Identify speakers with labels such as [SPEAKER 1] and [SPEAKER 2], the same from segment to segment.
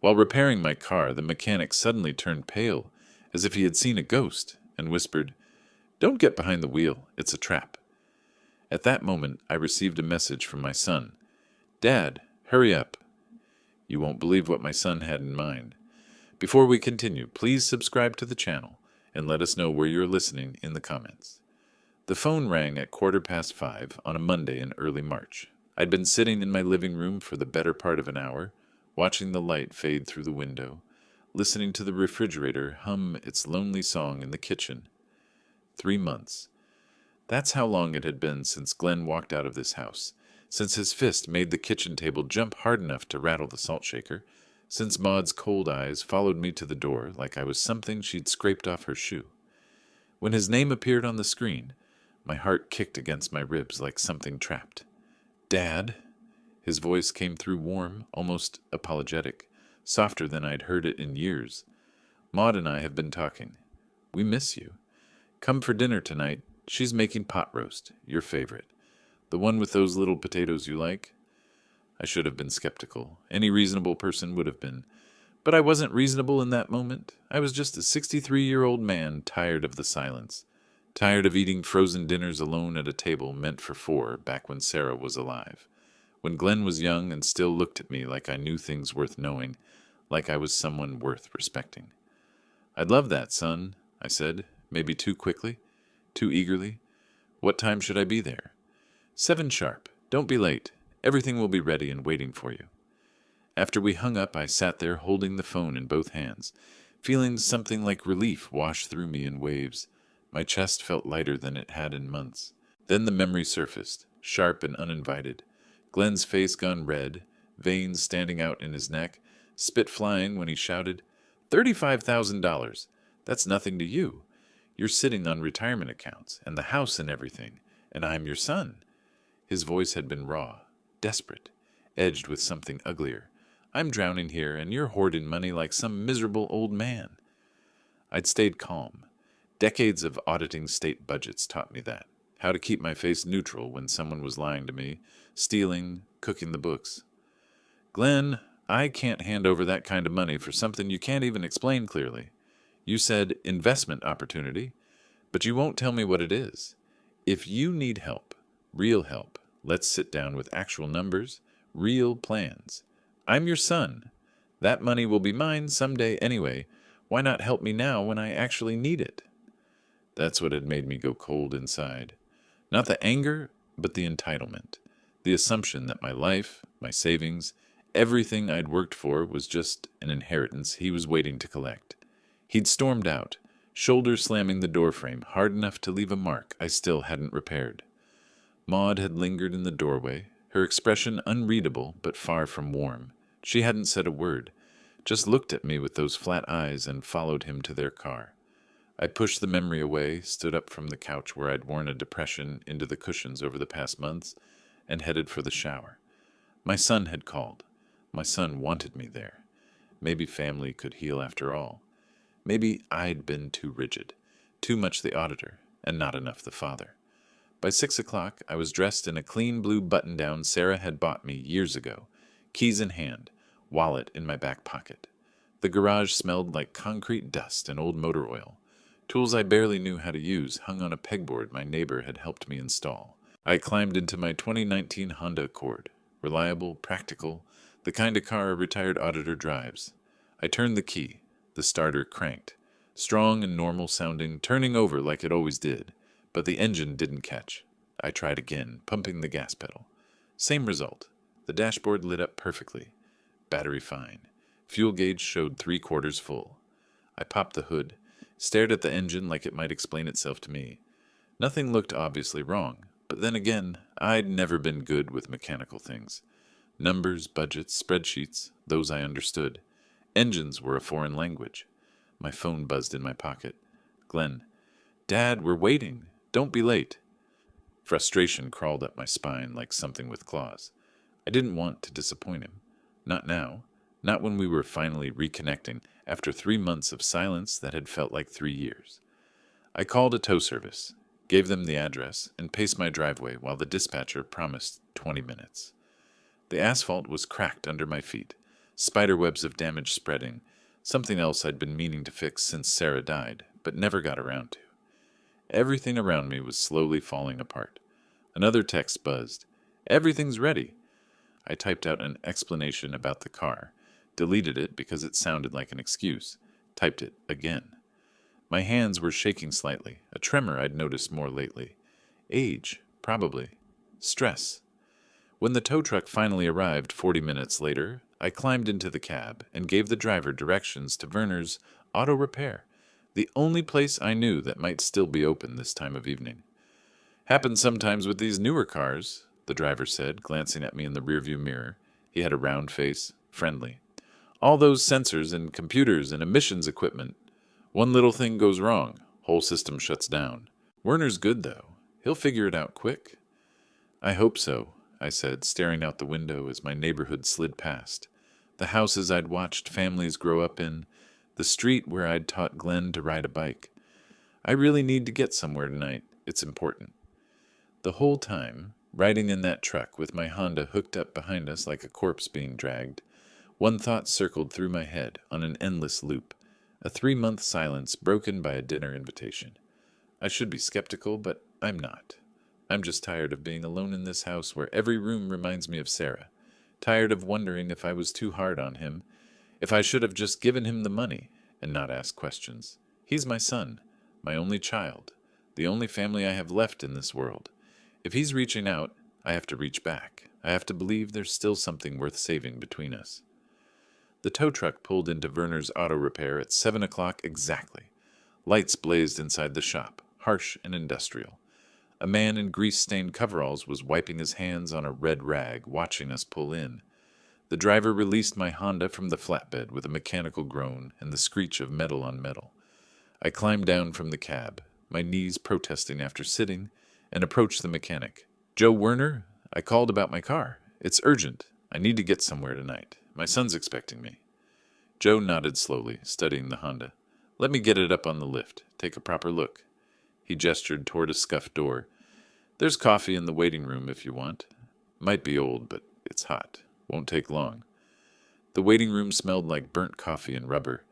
[SPEAKER 1] While repairing my car, the mechanic suddenly turned pale, as if he had seen a ghost, and whispered, "Don't get behind the wheel, it's a trap." At that moment, I received a message from my son. "Dad, hurry up." You won't believe what my son had in mind. Before we continue, please subscribe to the channel and let us know where you're listening in the comments. The phone rang at 5:15 on a Monday in early March. I'd been sitting in my living room for the better part of an hour, watching the light fade through the window, listening to the refrigerator hum its lonely song in the kitchen. 3 months. That's how long it had been since Glenn walked out of this house, since his fist made the kitchen table jump hard enough to rattle the salt shaker, since Maud's cold eyes followed me to the door like I was something she'd scraped off her shoe. When his name appeared on the screen, my heart kicked against my ribs like something trapped. "Dad?" His voice came through warm, almost apologetic, softer than I'd heard it in years. "Maud and I have been talking. We miss you. Come for dinner tonight. She's making pot roast, your favorite. The one with those little potatoes you like." I should have been skeptical. Any reasonable person would have been. But I wasn't reasonable in that moment. I was just a 63-year-old man tired of the silence. Tired of eating frozen dinners alone at a table meant for 4 back when Sarah was alive. When Glenn was young and still looked at me like I knew things worth knowing, like I was someone worth respecting. "I'd love that, son," I said, maybe too quickly, too eagerly. "What time should I be there?" 7 sharp. Don't be late. Everything will be ready and waiting for you." After we hung up, I sat there holding the phone in both hands, feeling something like relief wash through me in waves. My chest felt lighter than it had in months. Then the memory surfaced, sharp and uninvited. Glenn's face gone red, veins standing out in his neck, spit flying when he shouted, $35,000. That's nothing to you. You're sitting on retirement accounts, and the house and everything, and I'm your son." His voice had been raw, desperate, edged with something uglier. "I'm drowning here, and you're hoarding money like some miserable old man." I'd stayed calm. Decades of auditing state budgets taught me that. How to keep my face neutral when someone was lying to me, stealing, cooking the books. "Glenn, I can't hand over that kind of money for something you can't even explain clearly. You said investment opportunity, but you won't tell me what it is. If you need help, real help, let's sit down with actual numbers, real plans. I'm your son. That money will be mine someday anyway. Why not help me now when I actually need it?" That's what had made me go cold inside. Not the anger, but the entitlement. The assumption that my life, my savings, everything I'd worked for was just an inheritance he was waiting to collect. He'd stormed out, shoulder slamming the doorframe hard enough to leave a mark I still hadn't repaired. Maud had lingered in the doorway, her expression unreadable but far from warm. She hadn't said a word, just looked at me with those flat eyes and followed him to their car. I pushed the memory away, stood up from the couch where I'd worn a depression into the cushions over the past months, and headed for the shower. My son had called. My son wanted me there. Maybe family could heal after all. Maybe I'd been too rigid, too much the auditor, and not enough the father. By 6 o'clock, I was dressed in a clean blue button-down Sarah had bought me years ago, keys in hand, wallet in my back pocket. The garage smelled like concrete dust and old motor oil. Tools I barely knew how to use hung on a pegboard my neighbor had helped me install. I climbed into my 2019 Honda Accord, reliable, practical, the kind of car a retired auditor drives. I turned the key. The starter cranked, strong and normal sounding, turning over like it always did, but the engine didn't catch. I tried again, pumping the gas pedal. Same result. The dashboard lit up perfectly. Battery fine. Fuel gauge showed 3/4 full. I popped the hood, stared at the engine like it might explain itself to me. Nothing looked obviously wrong, but then again, I'd never been good with mechanical things. Numbers, budgets, spreadsheets, those I understood. Engines were a foreign language. My phone buzzed in my pocket. "Glenn." "Dad, we're waiting. Don't be late." Frustration crawled up my spine like something with claws. I didn't want to disappoint him. Not now. Not when we were finally reconnecting after 3 months of silence that had felt like 3 years. I called a tow service, gave them the address, and paced my driveway while the dispatcher promised 20 minutes. The asphalt was cracked under my feet. spiderwebs of damage spreading, something else I'd been meaning to fix since Sarah died, but never got around to. Everything around me was slowly falling apart. Another text buzzed. "Everything's ready." I typed out an explanation about the car, deleted it because it sounded like an excuse, typed it again. My hands were shaking slightly, a tremor I'd noticed more lately. Age, probably. Stress. When the tow truck finally arrived 40 minutes later, I climbed into the cab and gave the driver directions to Werner's Auto Repair, the only place I knew that might still be open this time of evening. "Happens sometimes with these newer cars," the driver said, glancing at me in the rearview mirror. He had a round face, friendly. "All those sensors and computers and emissions equipment. One little thing goes wrong, whole system shuts down. Werner's good, though. He'll figure it out quick." "I hope so," I said, staring out the window as my neighborhood slid past. The houses I'd watched families grow up in, the street where I'd taught Glenn to ride a bike. I really need to get somewhere tonight. It's important. The whole time, riding in that truck with my Honda hooked up behind us like a corpse being dragged, one thought circled through my head on an endless loop, a 3-month silence broken by a dinner invitation. I should be skeptical, but I'm not. I'm just tired of being alone in this house where every room reminds me of Sarah, tired of wondering if I was too hard on him, if I should have just given him the money and not asked questions. He's my son, my only child, the only family I have left in this world. If he's reaching out, I have to reach back. I have to believe there's still something worth saving between us. The tow truck pulled into Werner's Auto Repair at 7 o'clock exactly. Lights blazed inside the shop, harsh and industrial. A man in grease-stained coveralls was wiping his hands on a red rag, watching us pull in. The driver released my Honda from the flatbed with a mechanical groan and the screech of metal on metal. I climbed down from the cab, my knees protesting after sitting, and approached the mechanic. "Joe Werner? I called about my car. It's urgent. I need to get somewhere tonight. My son's expecting me." Joe nodded slowly, studying the Honda. "Let me get it up on the lift. Take a proper look." He gestured toward a scuffed door. "There's coffee in the waiting room if you want. Might be old, but it's hot. Won't take long." The waiting room smelled like burnt coffee and rubber.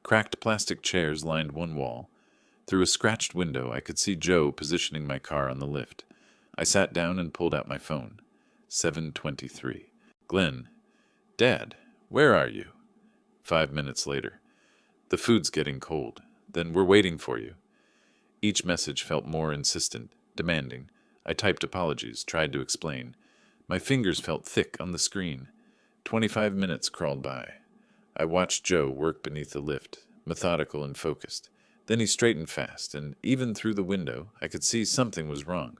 [SPEAKER 1] Cracked plastic chairs lined one wall. Through a scratched window, I could see Joe positioning my car on the lift. I sat down and pulled out my phone. 7:23. "Glenn. Dad, where are you?" 5 minutes later. "The food's getting cold. Then we're waiting for you." Each message felt more insistent, demanding. I typed apologies, tried to explain. My fingers felt thick on the screen. 25 minutes crawled by. I watched Joe work beneath the lift, methodical and focused. Then he straightened fast, and even through the window, I could see something was wrong.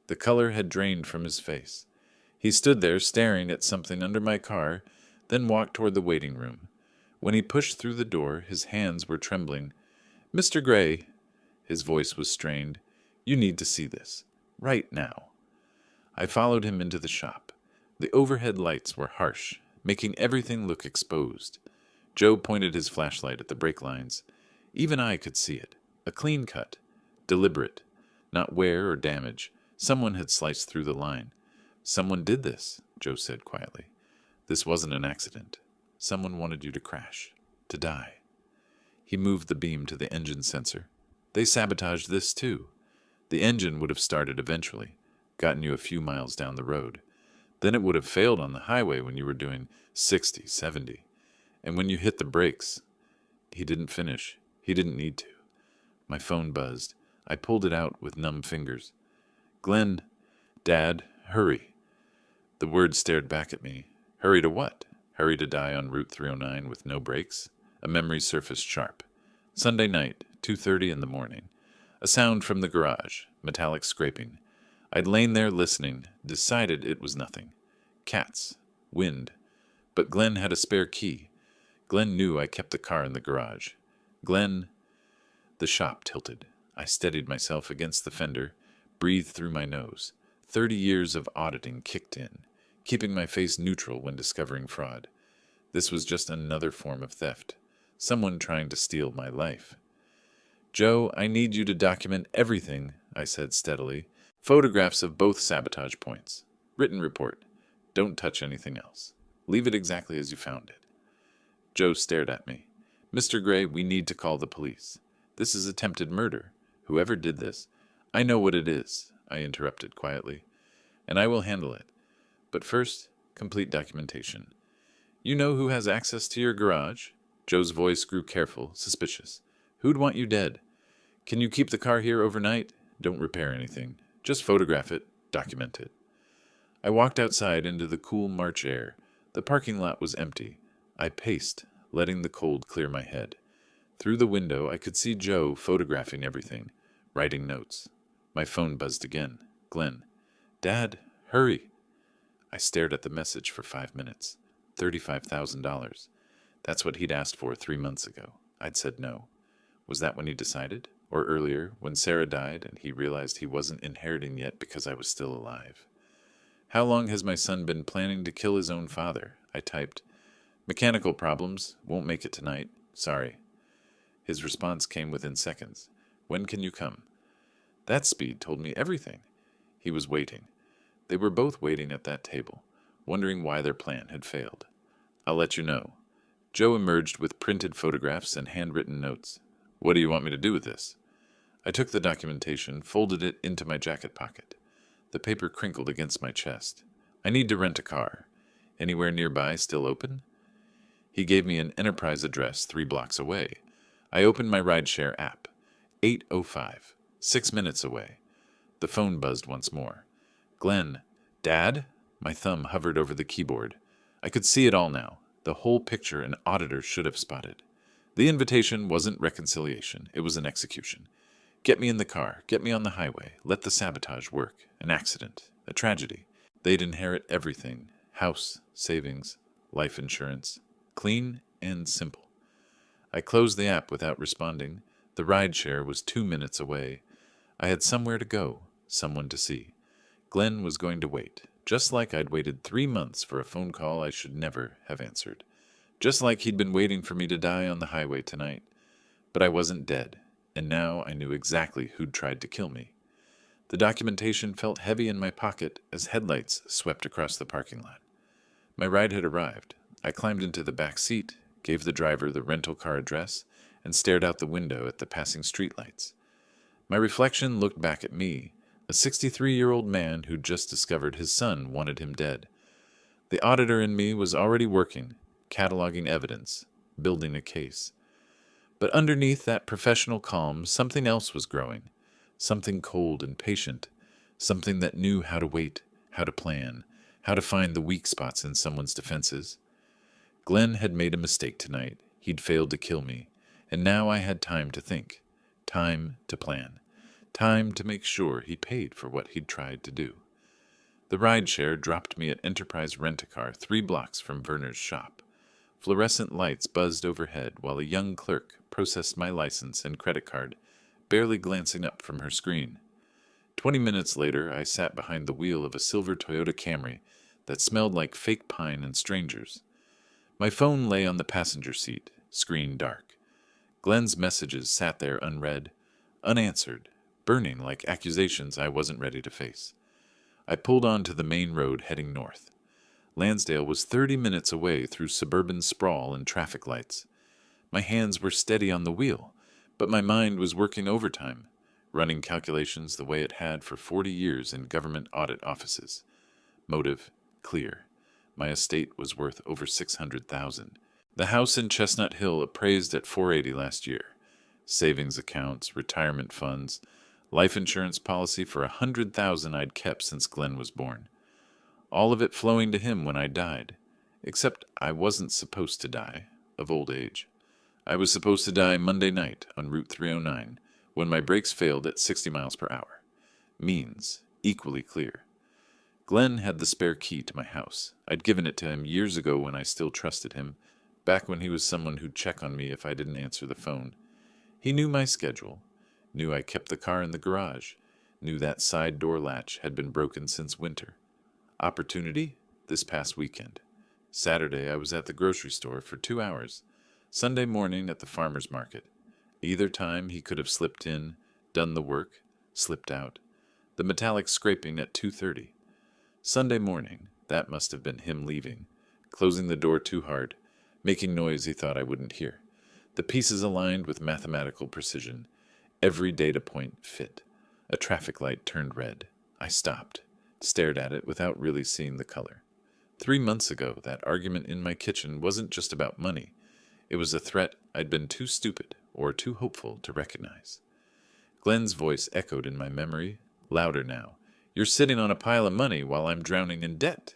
[SPEAKER 1] The color had drained from his face. He stood there staring at something under my car, then walked toward the waiting room. When he pushed through the door, his hands were trembling. "Mr. Gray," his voice was strained, "you need to see this. Right now." I followed him into the shop. The overhead lights were harsh, making everything look exposed. Joe pointed his flashlight at the brake lines. Even I could see it. A clean cut. Deliberate. Not wear or damage. Someone had sliced through the line. "Someone did this," Joe said quietly. "This wasn't an accident. Someone wanted you to crash. To die." He moved the beam to the engine sensor. "They sabotaged this too. The engine would have started eventually, gotten you a few miles down the road. Then it would have failed on the highway when you were doing 60, 70. And when you hit the brakes..." He didn't finish. He didn't need to. My phone buzzed. I pulled it out with numb fingers. "Glenn, Dad, hurry." The words stared back at me. Hurry to what? Hurry to die on Route 309 with no brakes? A memory surfaced sharp. Sunday night, 2:30 in the morning. A sound from the garage, metallic scraping. I'd lain there listening, decided it was nothing. Cats. Wind. But Glenn had a spare key. Glenn knew I kept the car in the garage. Glenn... The shop tilted. I steadied myself against the fender, breathed through my nose. 30 years of auditing kicked in, keeping my face neutral when discovering fraud. This was just another form of theft. Someone trying to steal my life. "Joe, I need you to document everything," I said steadily. "Photographs of both sabotage points. Written report. Don't touch anything else. Leave it exactly as you found it." Joe stared at me. Mr. Gray, we need to call the police. This is attempted murder. Whoever did this. I know what it is, I interrupted quietly, and I will handle it. But first, complete documentation. You know who has access to your garage? Joe's voice grew careful, suspicious. Who'd want you dead? Can you keep the car here overnight? Don't repair anything. Just photograph it, document it. I walked outside into the cool March air. The parking lot was empty. I paced, letting the cold clear my head. Through the window, I could see Joe photographing everything, writing notes. My phone buzzed again. Glenn. Dad, hurry. I stared at the message for 5 minutes. $35,000. That's what he'd asked for 3 months ago. I'd said no. Was that when he decided? Or earlier, when Sarah died and he realized he wasn't inheriting yet because I was still alive? How long has my son been planning to kill his own father? I typed. Mechanical problems. Won't make it tonight. Sorry. His response came within seconds. When can you come? That speed told me everything. He was waiting. They were both waiting at that table, wondering why their plan had failed. I'll let you know. Joe emerged with printed photographs and handwritten notes. What do you want me to do with this? I took the documentation, folded it into my jacket pocket. The paper crinkled against my chest. I need to rent a car. Anywhere nearby still open? He gave me an Enterprise address 3 blocks away. I opened my rideshare app. 8:05. 6 minutes away. The phone buzzed once more. Glenn. Dad? My thumb hovered over the keyboard. I could see it all now. The whole picture an auditor should have spotted. The invitation wasn't reconciliation. It was an execution. Get me in the car. Get me on the highway. Let the sabotage work. An accident. A tragedy. They'd inherit everything. House, savings, life insurance. Clean and simple. I closed the app without responding. The rideshare was 2 minutes away. I had somewhere to go, someone to see. Glenn was going to wait, just like I'd waited 3 months for a phone call I should never have answered. Just like he'd been waiting for me to die on the highway tonight. But I wasn't dead, and now I knew exactly who'd tried to kill me. The documentation felt heavy in my pocket as headlights swept across the parking lot. My ride had arrived. I climbed into the back seat, gave the driver the rental car address, and stared out the window at the passing streetlights. My reflection looked back at me, a 63-year-old man who'd just discovered his son wanted him dead. The auditor in me was already working, cataloging evidence, building a case. But underneath that professional calm, something else was growing, something cold and patient, something that knew how to wait, how to plan, how to find the weak spots in someone's defenses. Glenn had made a mistake tonight. He'd failed to kill me, and now I had time to think, time to plan. Time to make sure he paid for what he'd tried to do. The rideshare dropped me at Enterprise Rent-A-Car 3 blocks from Werner's shop. Fluorescent lights buzzed overhead while a young clerk processed my license and credit card, barely glancing up from her screen. 20 minutes later, I sat behind the wheel of a silver Toyota Camry that smelled like fake pine and strangers. My phone lay on the passenger seat, screen dark. Glenn's messages sat there unread, unanswered, burning like accusations I wasn't ready to face. I pulled onto the main road heading north. Lansdale was 30 minutes away through suburban sprawl and traffic lights. My hands were steady on the wheel, but my mind was working overtime, running calculations the way it had for 40 years in government audit offices. Motive clear. My estate was worth over $600,000. The house in Chestnut Hill appraised at $480,000 last year. Savings accounts, retirement funds, life insurance policy for $100,000 I'd kept since Glenn was born. All of it flowing to him when I died. Except I wasn't supposed to die, of old age. I was supposed to die Monday night on Route 309, when my brakes failed at 60 miles per hour. Means equally clear. Glenn had the spare key to my house. I'd given it to him years ago when I still trusted him, back when he was someone who'd check on me if I didn't answer the phone. He knew my schedule, knew I kept the car in the garage, knew that side door latch had been broken since winter. Opportunity? This past weekend. Saturday I was at the grocery store for 2 hours. Sunday morning at the farmer's market. Either time he could have slipped in, done the work, slipped out. The metallic scraping at 2:30. Sunday morning, that must have been him leaving, closing the door too hard, making noise he thought I wouldn't hear. The pieces aligned with mathematical precision. Every data point fit. A traffic light turned red. I stopped, stared at it without really seeing the color. 3 months ago, that argument in my kitchen wasn't just about money. It was a threat I'd been too stupid or too hopeful to recognize. Glenn's voice echoed in my memory, louder now. "You're sitting on a pile of money while I'm drowning in debt."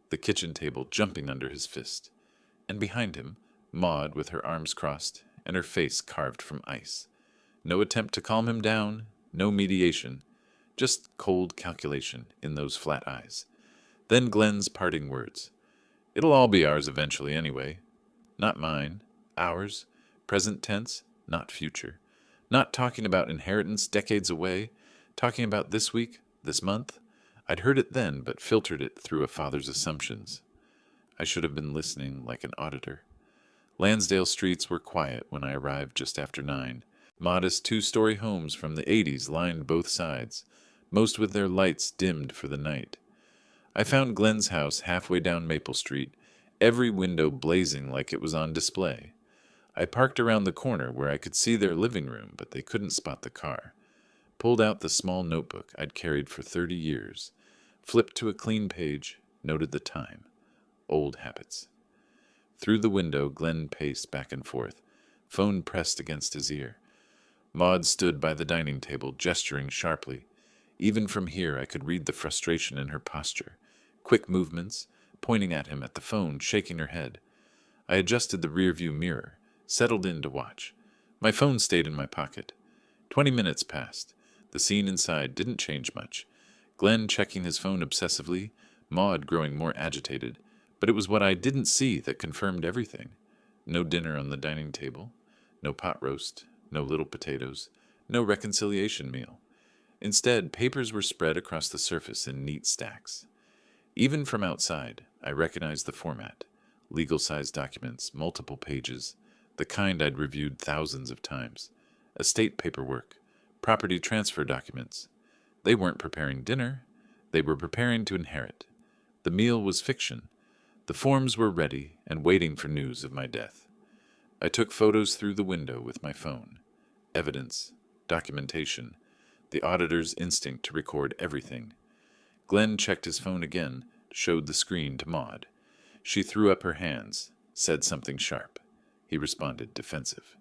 [SPEAKER 1] The kitchen table jumping under his fist. And behind him, Maud with her arms crossed and her face carved from ice. No attempt to calm him down, no mediation, just cold calculation in those flat eyes. Then Glenn's parting words. "It'll all be ours eventually anyway. Not mine, ours, present tense, not future. Not talking about inheritance decades away, talking about this week, this month." I'd heard it then, but filtered it through a father's assumptions. I should have been listening like an auditor. Lansdale streets were quiet when I arrived just after 9. Modest two-story homes from the 80s lined both sides, most with their lights dimmed for the night. I found Glenn's house halfway down Maple Street, every window blazing like it was on display. I parked around the corner where I could see their living room, but they couldn't spot the car. Pulled out the small notebook I'd carried for 30 years, flipped to a clean page, noted the time. Old habits. Through the window, Glenn paced back and forth, phone pressed against his ear. Maud stood by the dining table, gesturing sharply. Even from here, I could read the frustration in her posture. Quick movements, pointing at him at the phone, shaking her head. I adjusted the rearview mirror, settled in to watch. My phone stayed in my pocket. 20 minutes passed. The scene inside didn't change much. Glenn checking his phone obsessively, Maud growing more agitated. But it was what I didn't see that confirmed everything. No dinner on the dining table, no pot roast, no little potatoes, no reconciliation meal. Instead, papers were spread across the surface in neat stacks. Even from outside, I recognized the format. Legal-sized documents, multiple pages, the kind I'd reviewed thousands of times. Estate paperwork, property transfer documents. They weren't preparing dinner. They were preparing to inherit. The meal was fiction. The forms were ready and waiting for news of my death. I took photos through the window with my phone. Evidence, documentation, the auditor's instinct to record everything. Glenn checked his phone again, showed the screen to Maud. She threw up her hands, said something sharp. He responded, defensive.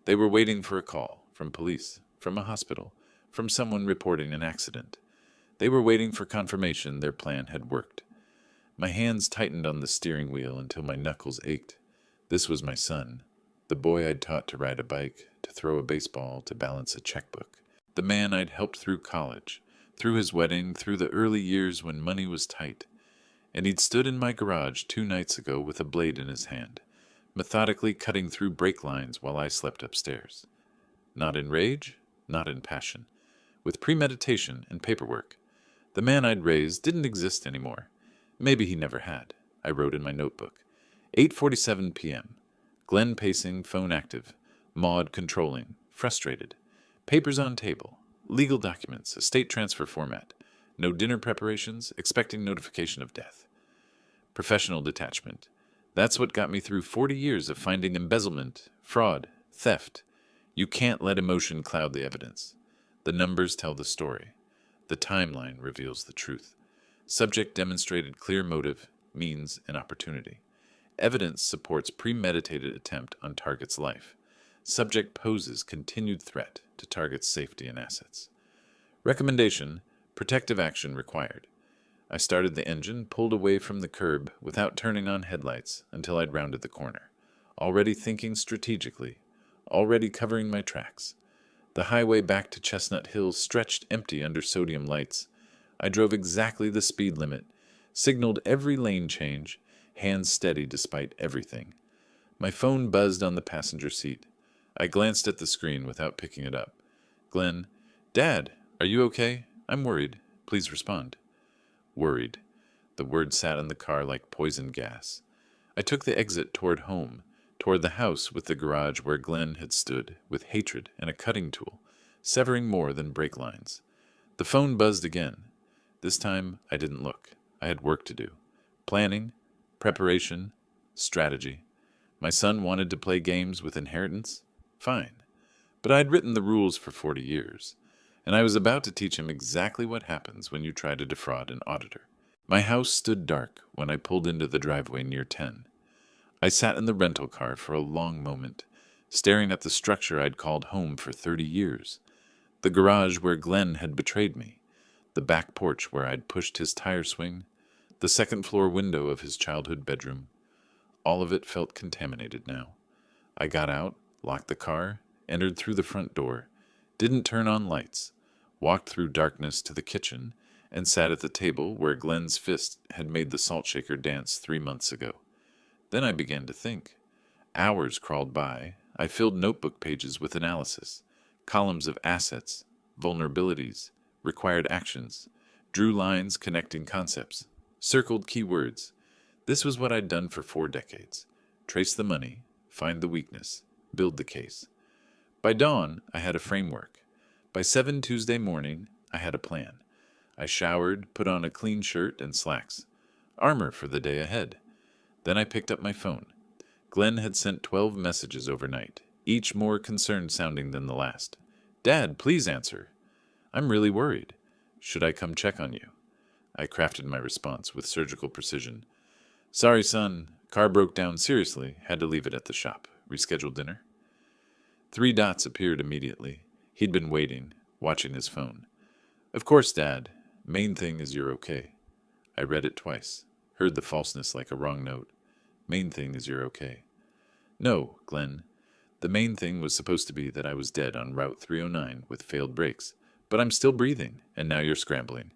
[SPEAKER 1] They were waiting for a call, from police, from a hospital, from someone reporting an accident. They were waiting for confirmation their plan had worked. My hands tightened on the steering wheel until my knuckles ached. This was my son, the boy I'd taught to ride a bike, to throw a baseball, to balance a checkbook. The man I'd helped through college, through his wedding, through the early years when money was tight. And he'd stood in my garage 2 nights ago with a blade in his hand, methodically cutting through brake lines while I slept upstairs. Not in rage, not in passion. With premeditation and paperwork. The man I'd raised didn't exist anymore. Maybe he never had. I wrote in my notebook. 8:47 p.m. Glenn pacing, phone active. Maud controlling, frustrated. Papers on table. Legal documents, estate transfer format. No dinner preparations, expecting notification of death. Professional detachment. That's what got me through 40 years of finding embezzlement, fraud, theft. You can't let emotion cloud the evidence. The numbers tell the story. The timeline reveals the truth. Subject demonstrated clear motive, means, and opportunity. Evidence supports premeditated attempt on target's life. Subject poses continued threat to target's safety and assets. Recommendation, protective action required. I started the engine, pulled away from the curb without turning on headlights until I'd rounded the corner. Already thinking strategically. Already covering my tracks. The highway back to Chestnut Hills stretched empty under sodium lights. I drove exactly the speed limit, signaled every lane change, hands steady despite everything. My phone buzzed on the passenger seat. I glanced at the screen without picking it up. Glenn, "Dad, are you okay? I'm worried. Please respond." Worried. The word sat in the car like poison gas. I took the exit toward home, toward the house with the garage where Glenn had stood, with hatred and a cutting tool, severing more than brake lines. The phone buzzed again. This time, I didn't look. I had work to do. Planning, preparation, strategy. My son wanted to play games with inheritance? Fine. But I'd written the rules for 40 years, and I was about to teach him exactly what happens when you try to defraud an auditor. My house stood dark when I pulled into the driveway near 10. I sat in the rental car for a long moment, staring at the structure I'd called home for 30 years. The garage where Glenn had betrayed me, the back porch where I'd pushed his tire swing, the second-floor window of his childhood bedroom. All of it felt contaminated now. I got out, locked the car, entered through the front door, didn't turn on lights, walked through darkness to the kitchen, and sat at the table where Glenn's fist had made the salt shaker dance 3 months ago. Then I began to think. Hours crawled by. I filled notebook pages with analysis, columns of assets, vulnerabilities, required actions, drew lines connecting concepts, circled keywords. This was what I'd done for 4 decades. Trace the money, find the weakness, build the case. By dawn, I had a framework. By 7 Tuesday morning, I had a plan. I showered, put on a clean shirt and slacks. Armor for the day ahead. Then I picked up my phone. Glenn had sent 12 messages overnight, each more concerned sounding than the last. "Dad, please answer. I'm really worried. Should I come check on you?" I crafted my response with surgical precision. "Sorry, son. Car broke down seriously. Had to leave it at the shop. Reschedule dinner?" 3 dots appeared immediately. He'd been waiting, watching his phone. "Of course, Dad. Main thing is you're okay." I read it twice, heard the falseness like a wrong note. Main thing is you're okay. "No, Glenn. The main thing was supposed to be that I was dead on Route 309 with failed brakes, but I'm still breathing, and now you're scrambling."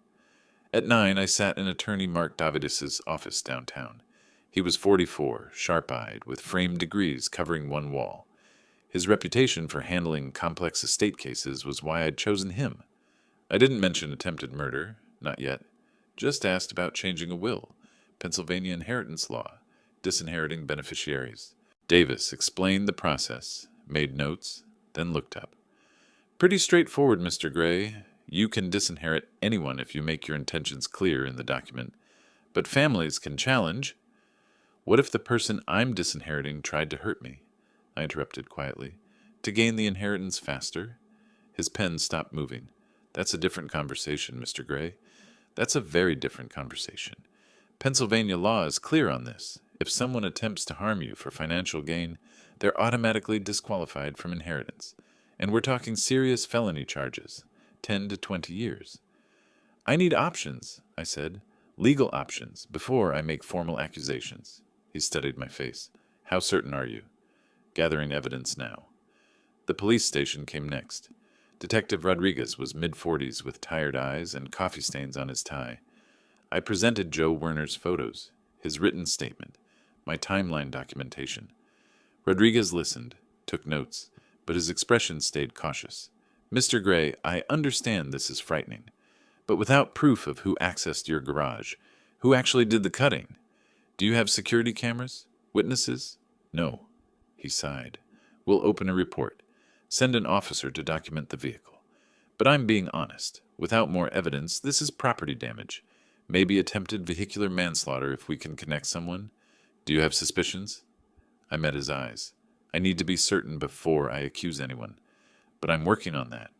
[SPEAKER 1] At 9, I sat in attorney Mark Davidis's office downtown. He was 44, sharp-eyed, with framed degrees covering one wall. His reputation for handling complex estate cases was why I'd chosen him. I didn't mention attempted murder, not yet. Just asked about changing a will, Pennsylvania inheritance law, disinheriting beneficiaries. Davis explained the process, made notes, then looked up. "Pretty straightforward, Mr. Gray. You can disinherit anyone if you make your intentions clear in the document. But families can challenge." "What if the person I'm disinheriting tried to hurt me?" I interrupted quietly. "To gain the inheritance faster?" His pen stopped moving. "That's a different conversation, Mr. Gray. That's a very different conversation. Pennsylvania law is clear on this. If someone attempts to harm you for financial gain, they're automatically disqualified from inheritance. And we're talking serious felony charges, 10 to 20 years. "I need options," I said. "Legal options, before I make formal accusations." He studied my face. "How certain are you?" "Gathering evidence now." The police station came next. Detective Rodriguez was mid-40s with tired eyes and coffee stains on his tie. I presented Joe Werner's photos, his written statement, my timeline documentation. Rodriguez listened, took notes, but his expression stayed cautious. "Mr. Gray, I understand this is frightening, but without proof of who accessed your garage, who actually did the cutting? Do you have security cameras? Witnesses?" "No." He sighed. "We'll open a report. Send an officer to document the vehicle. But I'm being honest. Without more evidence, this is property damage. Maybe attempted vehicular manslaughter if we can connect someone. Do you have suspicions?" I met his eyes. "I need to be certain before I accuse anyone. But I'm working on that."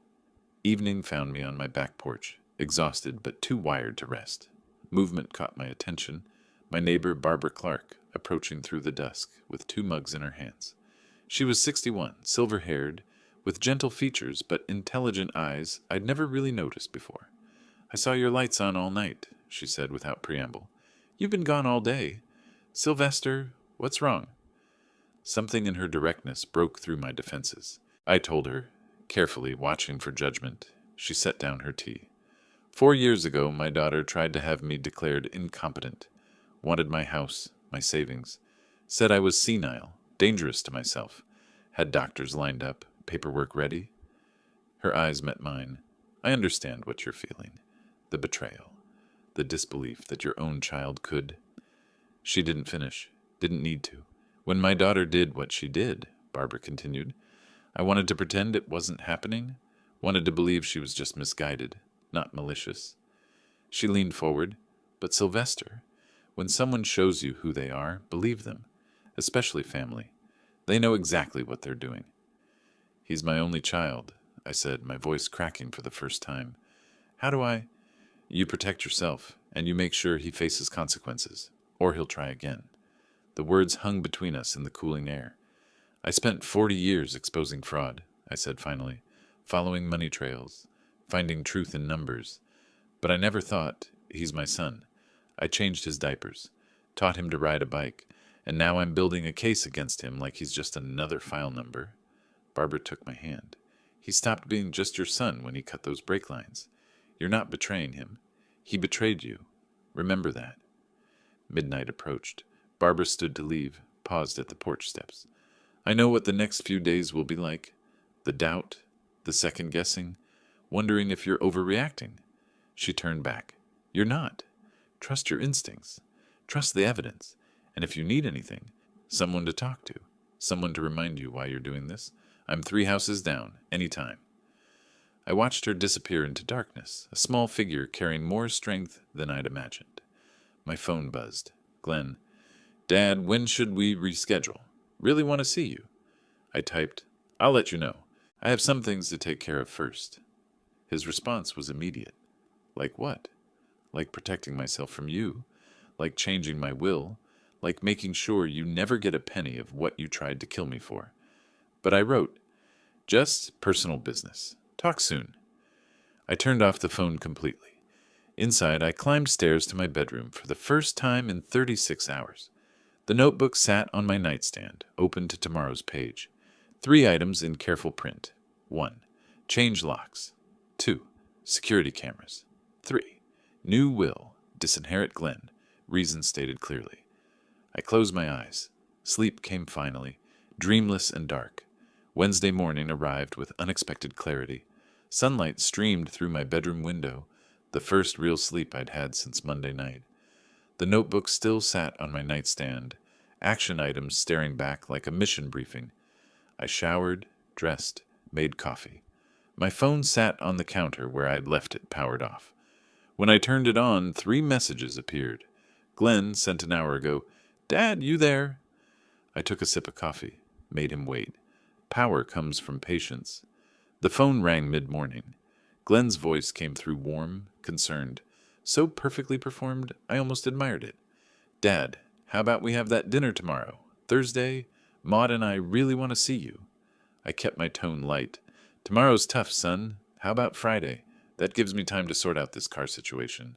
[SPEAKER 1] Evening found me on my back porch, exhausted but too wired to rest. Movement caught my attention. My neighbor, Barbara Clark, approaching through the dusk with 2 mugs in her hands. She was 61, silver-haired, with gentle features but intelligent eyes I'd never really noticed before. "I saw your lights on all night," she said without preamble. "You've been gone all day. Sylvester, what's wrong?" Something in her directness broke through my defenses. I told her, carefully watching for judgment. She set down her tea. 4 years ago, my daughter tried to have me declared incompetent, wanted my house, my savings, said I was senile, dangerous to myself, had doctors lined up, paperwork ready. Her eyes met mine. "I understand what you're feeling. The betrayal. The disbelief that your own child could—" She didn't finish. Didn't need to. "When my daughter did what she did," Barbara continued, "I wanted to pretend it wasn't happening, wanted to believe she was just misguided, not malicious." She leaned forward. "But Sylvester, when someone shows you who they are, believe them, especially family. They know exactly what they're doing. He's my only child, I said, my voice cracking for the first time. How do I? You protect yourself, and you make sure he faces consequences, or he'll try again. The words hung between us in the cooling air. I spent 40 years exposing fraud, I said finally, following money trails, finding truth in numbers. But I never thought, he's my son. I changed his diapers, taught him to ride a bike, and now I'm building a case against him like he's just another file number. Barbara took my hand. He stopped being just your son when he cut those brake lines. You're not betraying him. He betrayed you. Remember that. Midnight approached. Barbara stood to leave, paused at the porch steps. I know what the next few days will be like. The doubt, the second-guessing, wondering if you're overreacting. She turned back. You're not. Trust your instincts. Trust the evidence. And if you need anything, someone to talk to, someone to remind you why you're doing this, I'm 3 houses down, any time. I watched her disappear into darkness, a small figure carrying more strength than I'd imagined. My phone buzzed. Glenn, Dad, when should we reschedule? Really want to see you. I typed, I'll let you know. I have some things to take care of first. His response was immediate. Like what? Like protecting myself from you. Like changing my will. Like making sure you never get a penny of what you tried to kill me for. But I wrote, just personal business. Talk soon. I turned off the phone completely. Inside, I climbed stairs to my bedroom for the first time in 36 hours. The notebook sat on my nightstand, open to tomorrow's page. 3 items in careful print. 1. Change locks. 2. Security cameras. 3. New will. Disinherit Glenn. Reason stated clearly. I closed my eyes. Sleep came finally, dreamless and dark. Wednesday morning arrived with unexpected clarity. Sunlight streamed through my bedroom window, the first real sleep I'd had since Monday night. The notebook still sat on my nightstand, action items staring back like a mission briefing. I showered, dressed, made coffee. My phone sat on the counter where I'd left it powered off. When I turned it on, 3 messages appeared. Glenn sent an hour ago, Dad, you there? I took a sip of coffee, made him wait. Power comes from patience. The phone rang mid-morning. Glenn's voice came through warm, concerned. So perfectly performed, I almost admired it. Dad, how about we have that dinner tomorrow? Thursday? Maud and I really want to see you. I kept my tone light. Tomorrow's tough, son. How about Friday? That gives me time to sort out this car situation.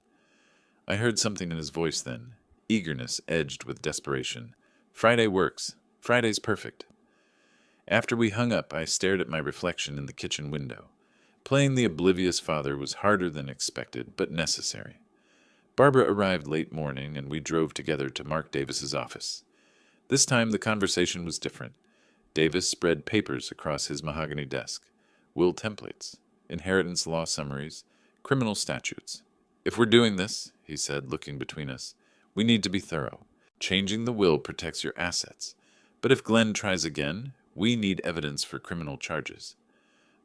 [SPEAKER 1] I heard something in his voice then. Eagerness edged with desperation. Friday works. Friday's perfect. After we hung up, I stared at my reflection in the kitchen window. Playing the oblivious father was harder than expected, but necessary. Barbara arrived late morning, and we drove together to Mark Davis's office. This time the conversation was different. Davis spread papers across his mahogany desk. Will templates, inheritance law summaries, criminal statutes. If we're doing this, he said, looking between us, we need to be thorough. Changing the will protects your assets. But if Glenn tries again, we need evidence for criminal charges.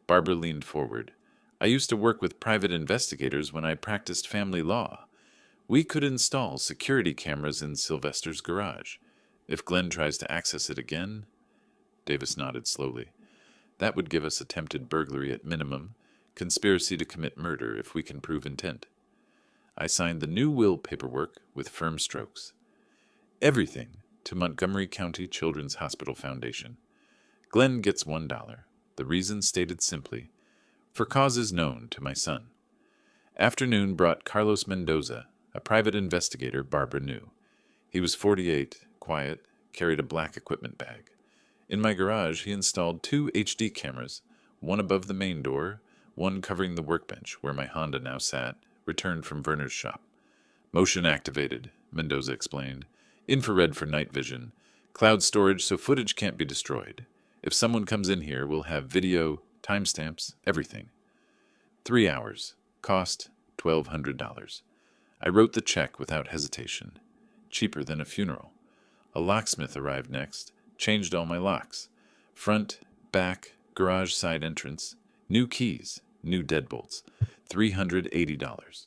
[SPEAKER 1] Barbara leaned forward. I used to work with private investigators when I practiced family law. We could install security cameras in Sylvester's garage. If Glenn tries to access it again... Davis nodded slowly. That would give us attempted burglary at minimum, conspiracy to commit murder if we can prove intent. I signed the new will paperwork with firm strokes. Everything to Montgomery County Children's Hospital Foundation. Glenn gets $1. The reason stated simply, for causes known to my son. Afternoon brought Carlos Mendoza, a private investigator Barbara knew. He was 48, quiet, carried a black equipment bag. In my garage, he installed 2 HD cameras, one above the main door, one covering the workbench where my Honda now sat, returned from Werner's shop. Motion activated, Mendoza explained. Infrared for night vision. Cloud storage so footage can't be destroyed. If someone comes in here, we'll have video, timestamps, everything. 3 hours. Cost $1,200. I wrote the check without hesitation. Cheaper than a funeral. A locksmith arrived next, changed all my locks. Front, back, garage side entrance. New keys, new deadbolts. $380.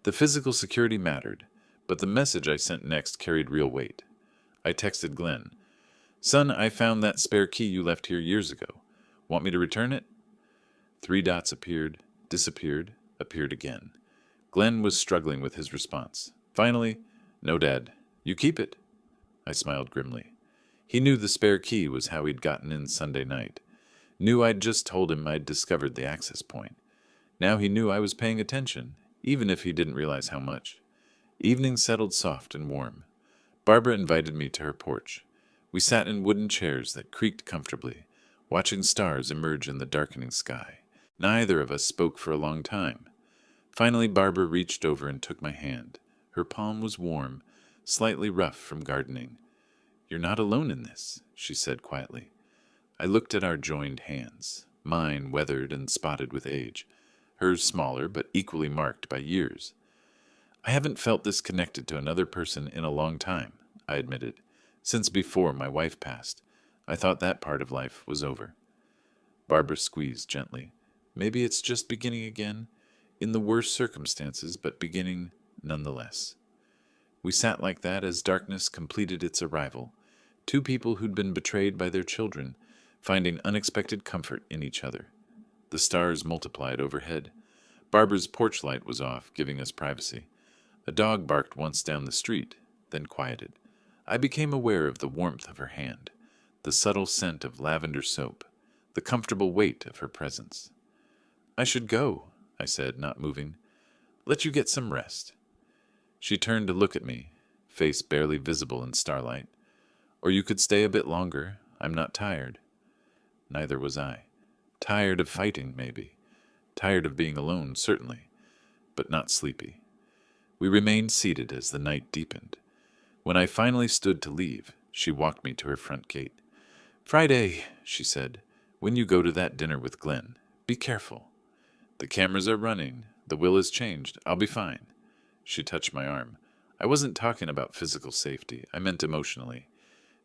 [SPEAKER 1] The physical security mattered, but the message I sent next carried real weight. I texted Glenn. Son, I found that spare key you left here years ago. Want me to return it? 3 dots appeared, disappeared, appeared again. Glenn was struggling with his response. Finally, no, Dad. You keep it. I smiled grimly. He knew the spare key was how he'd gotten in Sunday night. Knew I'd just told him I'd discovered the access point. Now he knew I was paying attention, even if he didn't realize how much. Evening settled soft and warm. Barbara invited me to her porch. We sat in wooden chairs that creaked comfortably, watching stars emerge in the darkening sky. Neither of us spoke for a long time. Finally, Barbara reached over and took my hand. Her palm was warm, slightly rough from gardening. "You're not alone in this," she said quietly. I looked at our joined hands, mine weathered and spotted with age, hers smaller but equally marked by years. "I haven't felt this connected to another person in a long time," I admitted. "Since before my wife passed. I thought that part of life was over." Barbara squeezed gently. "Maybe it's just beginning again, in the worst circumstances, but beginning nonetheless." We sat like that as darkness completed its arrival, two people who'd been betrayed by their children, finding unexpected comfort in each other. The stars multiplied overhead. Barbara's porch light was off, giving us privacy. A dog barked once down the street, then quieted. I became aware of the warmth of her hand, the subtle scent of lavender soap, the comfortable weight of her presence. "I should go," I said, not moving. "Let you get some rest." She turned to look at me, face barely visible in starlight. "Or you could stay a bit longer. I'm not tired." Neither was I. Tired of fighting, maybe. Tired of being alone, certainly, but not sleepy. We remained seated as the night deepened. When I finally stood to leave, she walked me to her front gate. "Friday," she said, "when you go to that dinner with Glenn, be careful. The cameras are running. The will has changed. I'll be fine." She touched my arm. I wasn't talking about physical safety. I meant emotionally.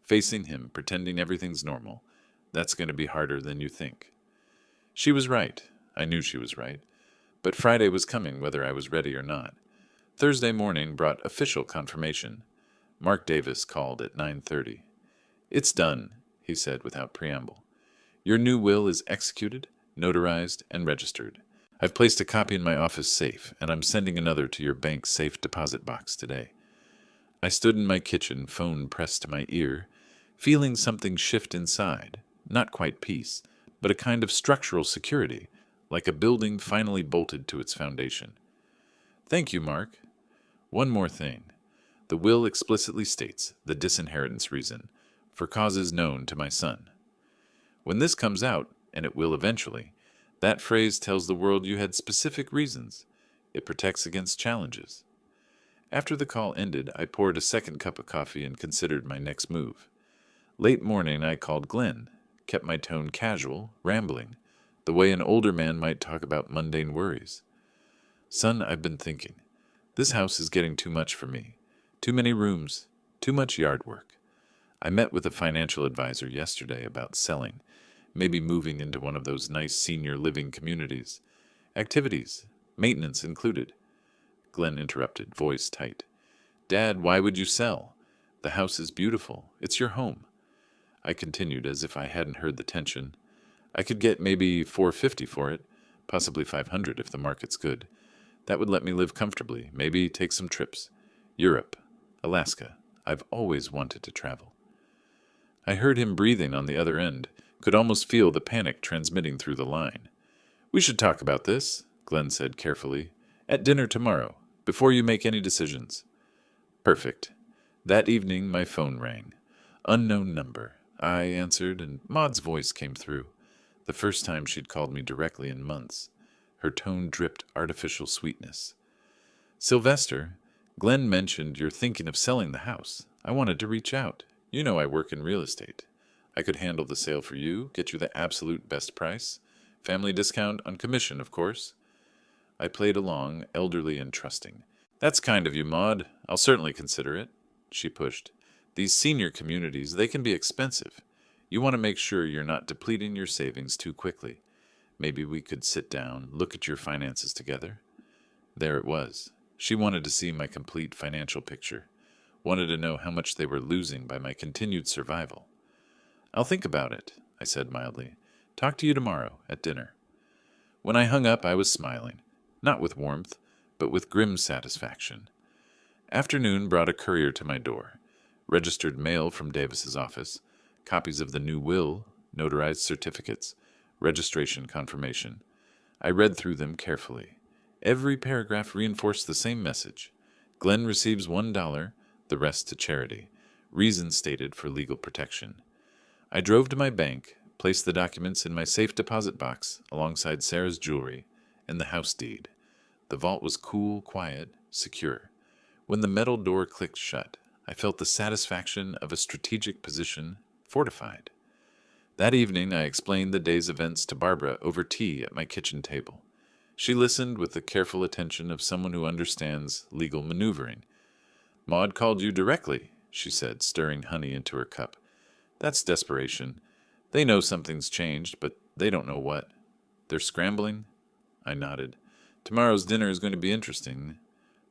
[SPEAKER 1] Facing him, pretending everything's normal. That's going to be harder than you think. She was right. I knew she was right. But Friday was coming whether I was ready or not. Thursday morning brought official confirmation. Mark Davis called at 9:30. "It's done," he said without preamble. "Your new will is executed, notarized, and registered. I've placed a copy in my office safe, and I'm sending another to your bank's safe deposit box today." I stood in my kitchen, phone pressed to my ear, feeling something shift inside. Not quite peace, but a kind of structural security, like a building finally bolted to its foundation. "Thank you, Mark. One more thing. The will explicitly states the disinheritance reason, for causes known to my son. When this comes out, and it will eventually, that phrase tells the world you had specific reasons. It protects against challenges." After the call ended, I poured a second cup of coffee and considered my next move. Late morning, I called Glenn, kept my tone casual, rambling, the way an older man might talk about mundane worries. "Son, I've been thinking. This house is getting too much for me. Too many rooms, too much yard work. I met with a financial advisor yesterday about selling, maybe moving into one of those nice senior living communities. Activities, maintenance included." Glenn interrupted, voice tight. "Dad, why would you sell? The house is beautiful. It's your home." I continued as if I hadn't heard the tension. "I could get maybe $450 for it, possibly $500 if the market's good. That would let me live comfortably, maybe take some trips. Europe, Alaska. I've always wanted to travel." I heard him breathing on the other end, could almost feel the panic transmitting through the line. "We should talk about this," Glenn said carefully. "At dinner tomorrow, before you make any decisions." Perfect. That evening my phone rang. Unknown number. I answered, and Maud's voice came through. The first time she'd called me directly in months. Her tone dripped artificial sweetness. "Sylvester, Glenn mentioned you're thinking of selling the house. I wanted to reach out. You know I work in real estate. I could handle the sale for you, get you the absolute best price. Family discount on commission, of course." I played along, elderly and trusting. "That's kind of you, Maud. I'll certainly consider it." She pushed. "These senior communities, they can be expensive. You want to make sure you're not depleting your savings too quickly. Maybe we could sit down, look at your finances together." There it was. She wanted to see my complete financial picture. Wanted to know how much they were losing by my continued survival. I'll think about it, I said mildly. Talk to you tomorrow, at dinner. When I hung up, I was smiling, not with warmth, but with grim satisfaction. Afternoon brought a courier to my door, registered mail from Davis's office, copies of the new will, notarized certificates, registration confirmation. I read through them carefully. Every paragraph reinforced the same message. Glenn receives $1, the rest to charity. Reason stated for legal protection. I drove to my bank, placed the documents in my safe deposit box alongside Sarah's jewelry and the house deed. The vault was cool, quiet, secure. When the metal door clicked shut, I felt the satisfaction of a strategic position fortified. That evening, I explained the day's events to Barbara over tea at my kitchen table. She listened with the careful attention of someone who understands legal maneuvering. Maud called you directly, she said, stirring honey into her cup. That's desperation. They know something's changed, but they don't know what. They're scrambling? I nodded. Tomorrow's dinner is going to be interesting.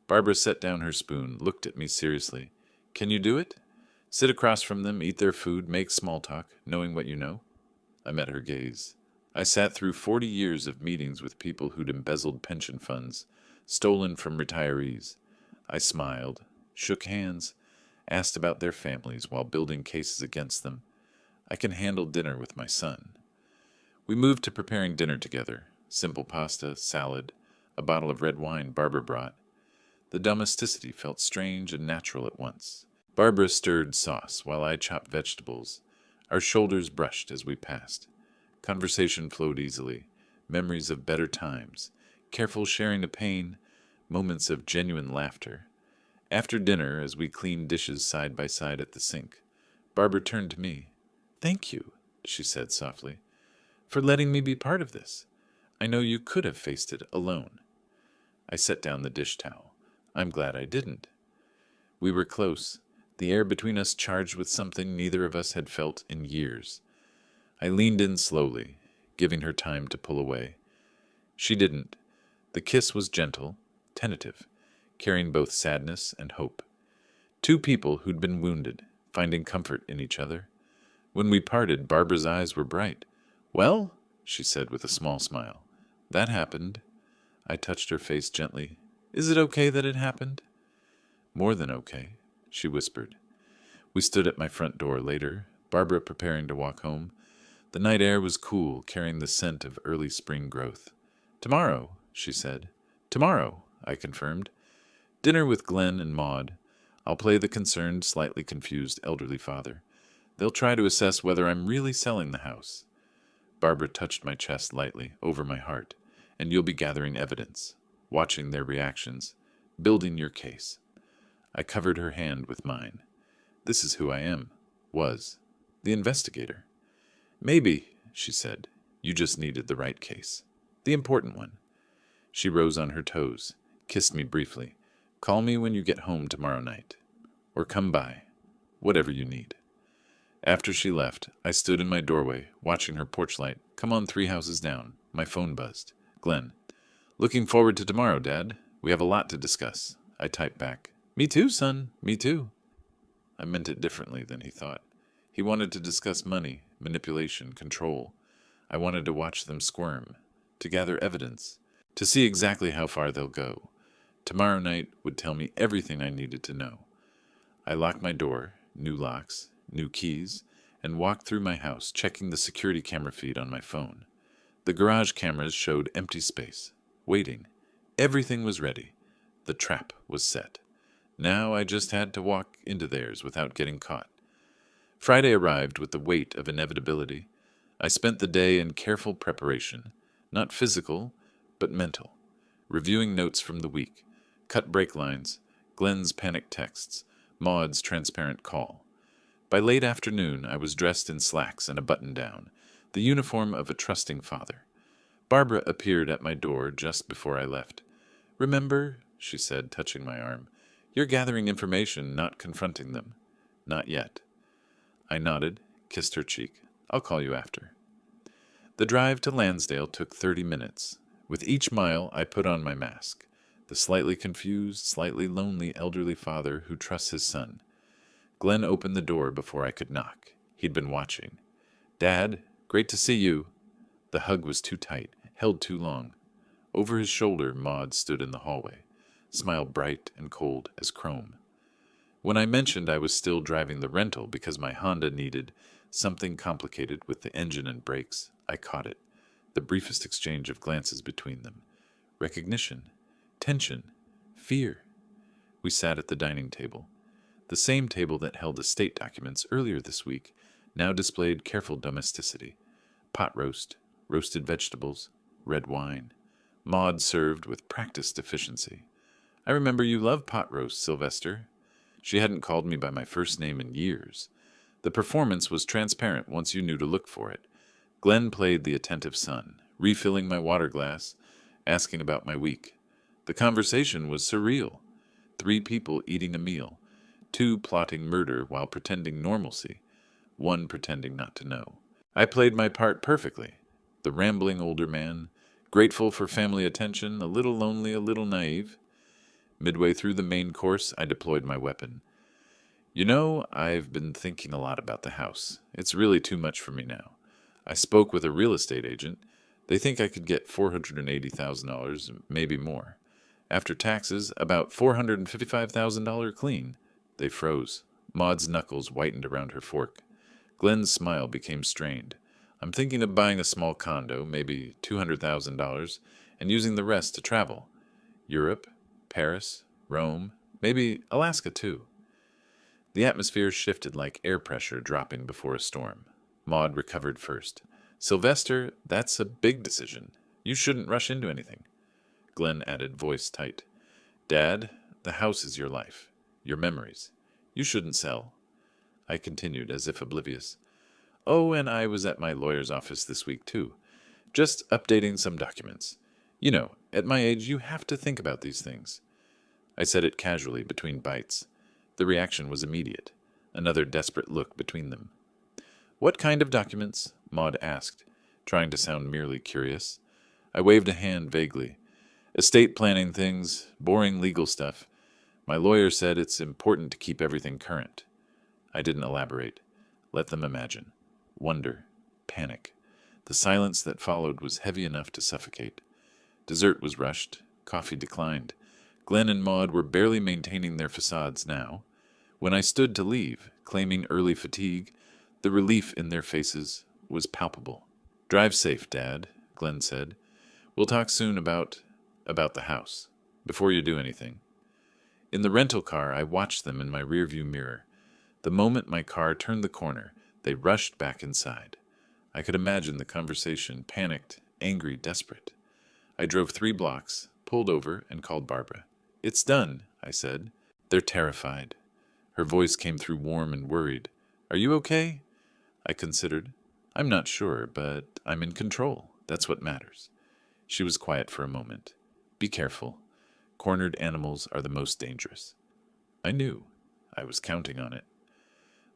[SPEAKER 1] Barbara set down her spoon, looked at me seriously. Can you do it? Sit across from them, eat their food, make small talk, knowing what you know? I met her gaze. I sat through 40 years of meetings with people who'd embezzled pension funds, stolen from retirees. I smiled, shook hands, asked about their families while building cases against them. I can handle dinner with my son. We moved to preparing dinner together. Simple pasta, salad, a bottle of red wine Barbara brought. The domesticity felt strange and natural at once. Barbara stirred sauce while I chopped vegetables. Our shoulders brushed as we passed. Conversation flowed easily. Memories of better times. Careful sharing of pain. Moments of genuine laughter. After dinner, as we cleaned dishes side by side at the sink, Barbara turned to me. Thank you, she said softly, for letting me be part of this. I know you could have faced it alone. I set down the dish towel. I'm glad I didn't. We were close, the air between us charged with something neither of us had felt in years. I leaned in slowly, giving her time to pull away. She didn't. The kiss was gentle, tentative, carrying both sadness and hope. Two people who'd been wounded, finding comfort in each other. When we parted, Barbara's eyes were bright. Well, she said with a small smile, that happened. I touched her face gently. Is it okay that it happened? More than okay, she whispered. We stood at my front door later, Barbara preparing to walk home. The night air was cool, carrying the scent of early spring growth. Tomorrow, she said. Tomorrow, I confirmed. Dinner with Glenn and Maud. I'll play the concerned, slightly confused elderly father. They'll try to assess whether I'm really selling the house. Barbara touched my chest lightly, over my heart. And you'll be gathering evidence, watching their reactions, building your case. I covered her hand with mine. This is who I am, was, the investigator. Maybe, she said, you just needed the right case, the important one. She rose on her toes, kissed me briefly. Call me when you get home tomorrow night, or come by, whatever you need. After she left, I stood in my doorway, watching her porch light come on 3 houses down. My phone buzzed. Glenn. Looking forward to tomorrow, Dad. We have a lot to discuss. I typed back. Me too, son. Me too. I meant it differently than he thought. He wanted to discuss money, manipulation, control. I wanted to watch them squirm, to gather evidence, to see exactly how far they'll go. Tomorrow night would tell me everything I needed to know. I locked my door, new locks, new keys, and walked through my house, checking the security camera feed on my phone. The garage cameras showed empty space, waiting. Everything was ready. The trap was set. Now I just had to walk into theirs without getting caught. Friday arrived with the weight of inevitability. I spent the day in careful preparation, not physical, but mental, reviewing notes from the week, cut break lines, Glenn's panicked texts, Maud's transparent call. By late afternoon, I was dressed in slacks and a button-down, the uniform of a trusting father. Barbara appeared at my door just before I left. Remember, she said, touching my arm, you're gathering information, not confronting them. Not yet. I nodded, kissed her cheek. I'll call you after. The drive to Lansdale took 30 minutes. With each mile, I put on my mask, the slightly confused, slightly lonely elderly father who trusts his son. Glenn opened the door before I could knock. He'd been watching. Dad, great to see you. The hug was too tight, held too long. Over his shoulder, Maud stood in the hallway, smile bright and cold as chrome. When I mentioned I was still driving the rental because my Honda needed something complicated with the engine and brakes, I caught it, the briefest exchange of glances between them. Recognition, tension, fear. We sat at the dining table. The same table that held estate documents earlier this week now displayed careful domesticity. Pot roast, roasted vegetables, red wine. Maud served with practiced efficiency. I remember you love pot roast, Sylvester. She hadn't called me by my first name in years. The performance was transparent once you knew to look for it. Glenn played the attentive son, refilling my water glass, asking about my week. The conversation was surreal. 3 people eating a meal, 2 plotting murder while pretending normalcy, 1 pretending not to know. I played my part perfectly. The rambling older man, grateful for family attention, a little lonely, a little naive. Midway through the main course, I deployed my weapon. You know, I've been thinking a lot about the house. It's really too much for me now. I spoke with a real estate agent. They think I could get $480,000, maybe more. After taxes, about $455,000 clean. They froze. Maud's knuckles whitened around her fork. Glenn's smile became strained. I'm thinking of buying a small condo, maybe $200,000, and using the rest to travel. Europe, Paris, Rome, maybe Alaska too. The atmosphere shifted like air pressure dropping before a storm. Maud recovered first. Sylvester, that's a big decision. You shouldn't rush into anything. Glenn added, voice tight. Dad, the house is your life, your memories. You shouldn't sell. I continued, as if oblivious. Oh, and I was at my lawyer's office this week too. Just updating some documents. You know, at my age, you have to think about these things. I said it casually between bites. The reaction was immediate. Another desperate look between them. What kind of documents? Maud asked, trying to sound merely curious. I waved a hand vaguely. Estate planning things, boring legal stuff. My lawyer said it's important to keep everything current. I didn't elaborate. Let them imagine. Wonder. Panic. The silence that followed was heavy enough to suffocate. Dessert was rushed. Coffee declined. Glenn and Maud were barely maintaining their facades now. When I stood to leave, claiming early fatigue, the relief in their faces was palpable. Drive safe, Dad, Glenn said. We'll talk soon about the house, before you do anything. In the rental car, I watched them in my rearview mirror. The moment my car turned the corner, they rushed back inside. I could imagine the conversation, panicked, angry, desperate. I drove 3 blocks, pulled over, and called Barbara. It's done, I said. They're terrified. Her voice came through warm and worried. Are you okay? I considered. I'm not sure, but I'm in control. That's what matters. She was quiet for a moment. Be careful. Cornered animals are the most dangerous. I knew. I was counting on it.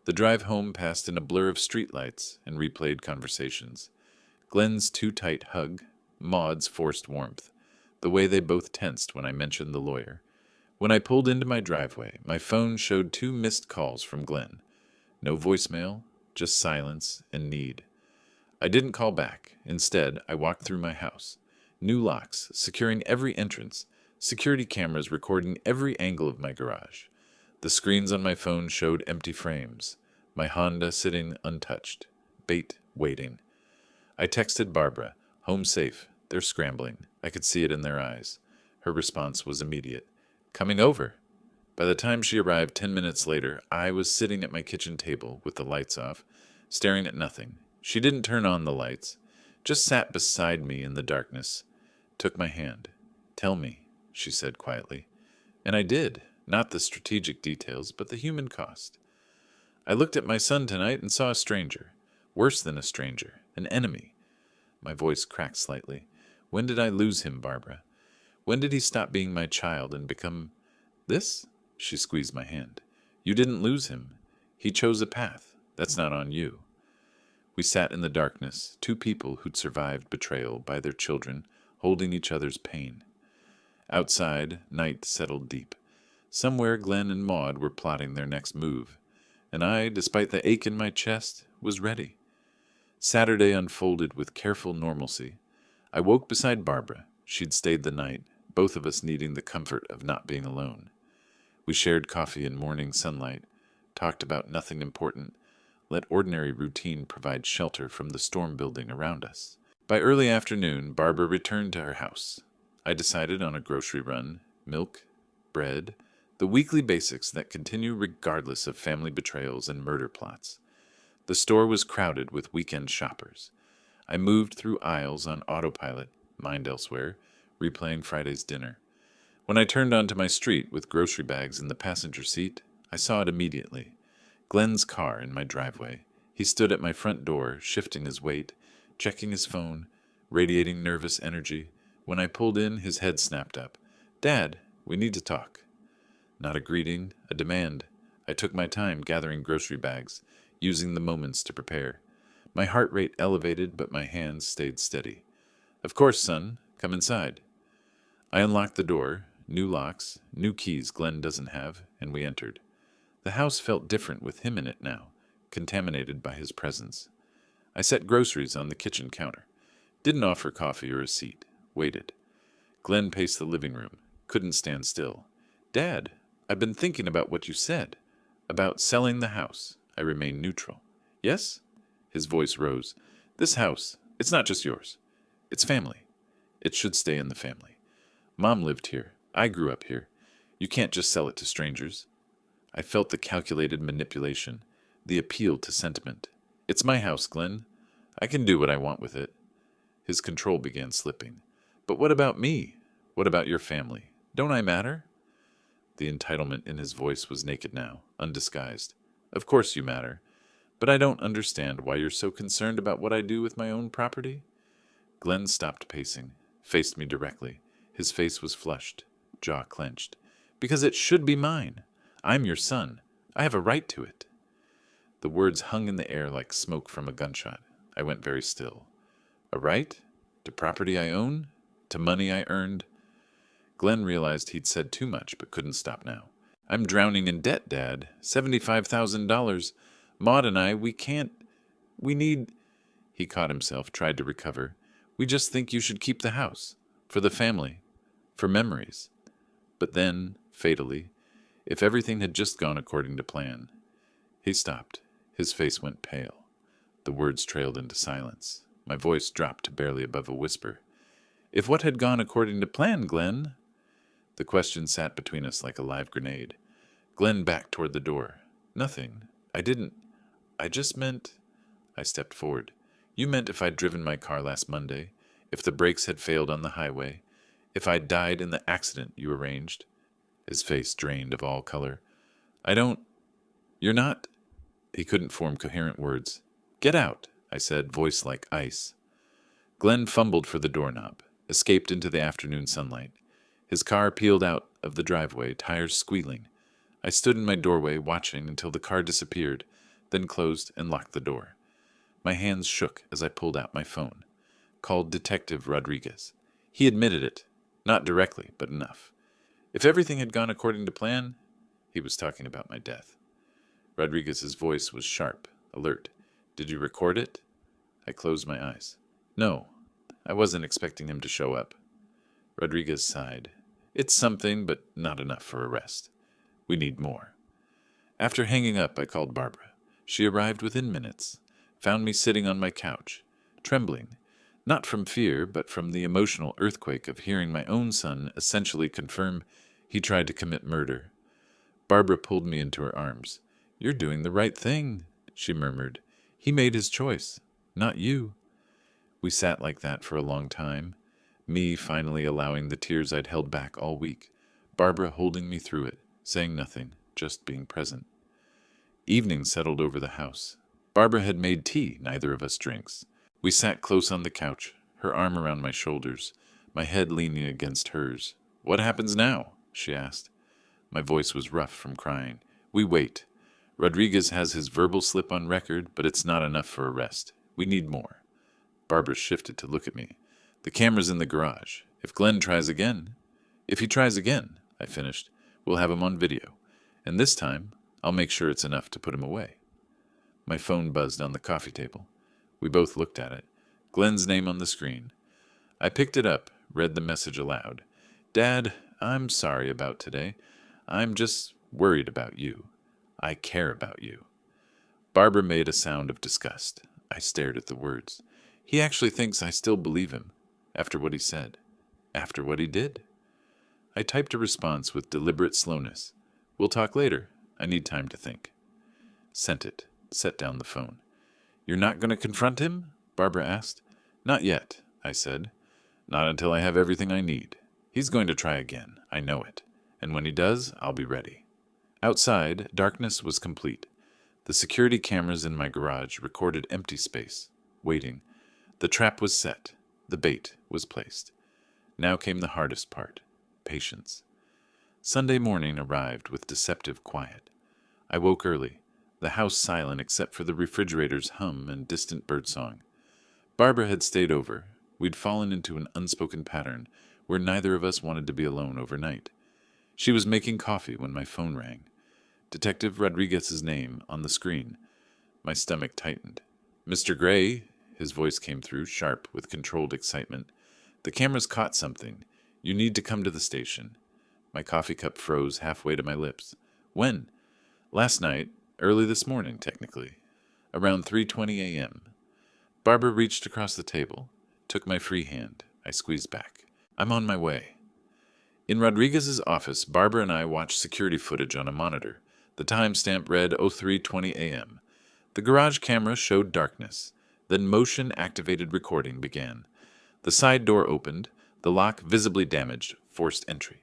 [SPEAKER 1] The drive home passed in a blur of streetlights and replayed conversations. Glenn's too tight hug, Maud's forced warmth, the way they both tensed when I mentioned the lawyer. When I pulled into my driveway, my phone showed 2 missed calls from Glenn. No voicemail, just silence and need. I didn't call back. Instead, I walked through my house. New locks, securing every entrance, security cameras recording every angle of my garage. The screens on my phone showed empty frames, my Honda sitting untouched, bait waiting. I texted Barbara, home safe, they're scrambling. I could see it in their eyes. Her response was immediate. Coming over. By the time she arrived 10 minutes later, I was sitting at my kitchen table with the lights off, staring at nothing. She didn't turn on the lights, just sat beside me in the darkness, took my hand. Tell me, she said quietly. And I did, not the strategic details, but the human cost. I looked at my son tonight and saw a stranger, worse than a stranger, an enemy. My voice cracked slightly. When did I lose him, Barbara? When did he stop being my child and become this? She squeezed my hand. You didn't lose him. He chose a path. That's not on you. We sat in the darkness, 2 people who'd survived betrayal by their children, holding each other's pain. Outside, night settled deep. Somewhere Glenn and Maud were plotting their next move, and I, despite the ache in my chest, was ready. Saturday unfolded with careful normalcy. I woke beside Barbara. She'd stayed the night, both of us needing the comfort of not being alone. We shared coffee in morning sunlight, talked about nothing important, let ordinary routine provide shelter from the storm building around us. By early afternoon, Barbara returned to her house. I decided on a grocery run, milk, bread, the weekly basics that continue regardless of family betrayals and murder plots. The store was crowded with weekend shoppers. I moved through aisles on autopilot, mind elsewhere, replaying Friday's dinner. When I turned onto my street with grocery bags in the passenger seat, I saw it immediately. Glenn's car in my driveway. He stood at my front door, shifting his weight, checking his phone, radiating nervous energy. When I pulled in, his head snapped up. "Dad, we need to talk." Not a greeting, a demand. I took my time gathering grocery bags, using the moments to prepare. My heart rate elevated, but my hands stayed steady. "Of course, son. Come inside." I unlocked the door, new locks, new keys Glenn doesn't have, and we entered. The house felt different with him in it now, contaminated by his presence. I set groceries on the kitchen counter. Didn't offer coffee or a seat. Waited. Glenn paced the living room. Couldn't stand still. "Dad, I've been thinking about what you said. About selling the house." I remained neutral. "Yes?" His voice rose. "This house, it's not just yours. It's family. It should stay in the family. Mom lived here. I grew up here. You can't just sell it to strangers." I felt the calculated manipulation, the appeal to sentiment. "It's my house, Glenn. I can do what I want with it." His control began slipping. "But what about me? What about your family? Don't I matter?" The entitlement in his voice was naked now, undisguised. "Of course you matter. But I don't understand why you're so concerned about what I do with my own property." Glenn stopped pacing, faced me directly. His face was flushed, jaw clenched. "Because it should be mine. I'm your son. I have a right to it." The words hung in the air like smoke from a gunshot. I went very still. "A right? To property I own? To money I earned?" Glenn realized he'd said too much, but couldn't stop now. "I'm drowning in debt, Dad. $75,000. Maud and I, we need—" He caught himself, tried to recover. "We just think you should keep the house. For the family. For memories." But then, fatally, if everything had just gone according to plan. He stopped. His face went pale. The words trailed into silence. My voice dropped to barely above a whisper. "If what had gone according to plan, Glenn?" The question sat between us like a live grenade. Glenn backed toward the door. "Nothing. I just meant—" I stepped forward. "You meant if I'd driven my car last Monday, if the brakes had failed on the highway, if I'd died in the accident you arranged." His face drained of all color. "You're not—" He couldn't form coherent words. "Get out," I said, voice like ice. Glenn fumbled for the doorknob, escaped into the afternoon sunlight. His car peeled out of the driveway, tires squealing. I stood in my doorway, watching until the car disappeared, then closed and locked the door. My hands shook as I pulled out my phone. Called Detective Rodriguez. He admitted it. Not directly, but enough. If everything had gone according to plan, he was talking about my death. Rodriguez's voice was sharp, alert. "Did you record it?" I closed my eyes. "No, I wasn't expecting him to show up." Rodriguez sighed. "It's something, but not enough for arrest. We need more." After hanging up, I called Barbara. She arrived within minutes, found me sitting on my couch, trembling, not from fear, but from the emotional earthquake of hearing my own son essentially confirm he tried to commit murder. Barbara pulled me into her arms. "You're doing the right thing," she murmured. "He made his choice, not you." We sat like that for a long time, me finally allowing the tears I'd held back all week, Barbara holding me through it, saying nothing, just being present. Evening settled over the house. Barbara had made tea neither of us drinks. We sat close on the couch, her arm around my shoulders, my head leaning against hers. "What happens now?" she asked. My voice was rough from crying. "We wait. Rodriguez has his verbal slip on record, but it's not enough for arrest. We need more." Barbara shifted to look at me. "The camera's in the garage. If Glenn tries again—" "If he tries again," I finished, "we'll have him on video. And this time, I'll make sure it's enough to put him away." My phone buzzed on the coffee table. We both looked at it. Glenn's name on the screen. I picked it up, read the message aloud. Dad, I'm sorry about today. I'm just worried about you. I care about you. Barbara made a sound of disgust. I stared at the words. He actually thinks I still believe him, after what he said, after what he did. I typed a response with deliberate slowness. We'll talk later. I need time to think. Sent it. Set down the phone. You're not going to confront him? Barbara asked. Not yet, I said. Not until I have everything I need. He's going to try again. I know it. And when he does, I'll be ready. Outside, darkness was complete. The security cameras in my garage recorded empty space, waiting. The trap was set. The bait was placed. Now came the hardest part. Patience. Sunday morning arrived with deceptive quiet. I woke early, the house silent except for the refrigerator's hum and distant birdsong. Barbara had stayed over. We'd fallen into an unspoken pattern where neither of us wanted to be alone overnight. She was making coffee when my phone rang. Detective Rodriguez's name on the screen. My stomach tightened. Mr. Gray, his voice came through, sharp with controlled excitement. The cameras caught something. You need to come to the station. My coffee cup froze halfway to my lips. When? Last night, early this morning, technically. Around 3:20 a.m. Barbara reached across the table, took my free hand. I squeezed back. I'm on my way. In Rodriguez's office, Barbara and I watched security footage on a monitor. The timestamp read 03:20 a.m. The garage camera showed darkness. Then motion-activated recording began. The side door opened. The lock, visibly damaged, forced entry.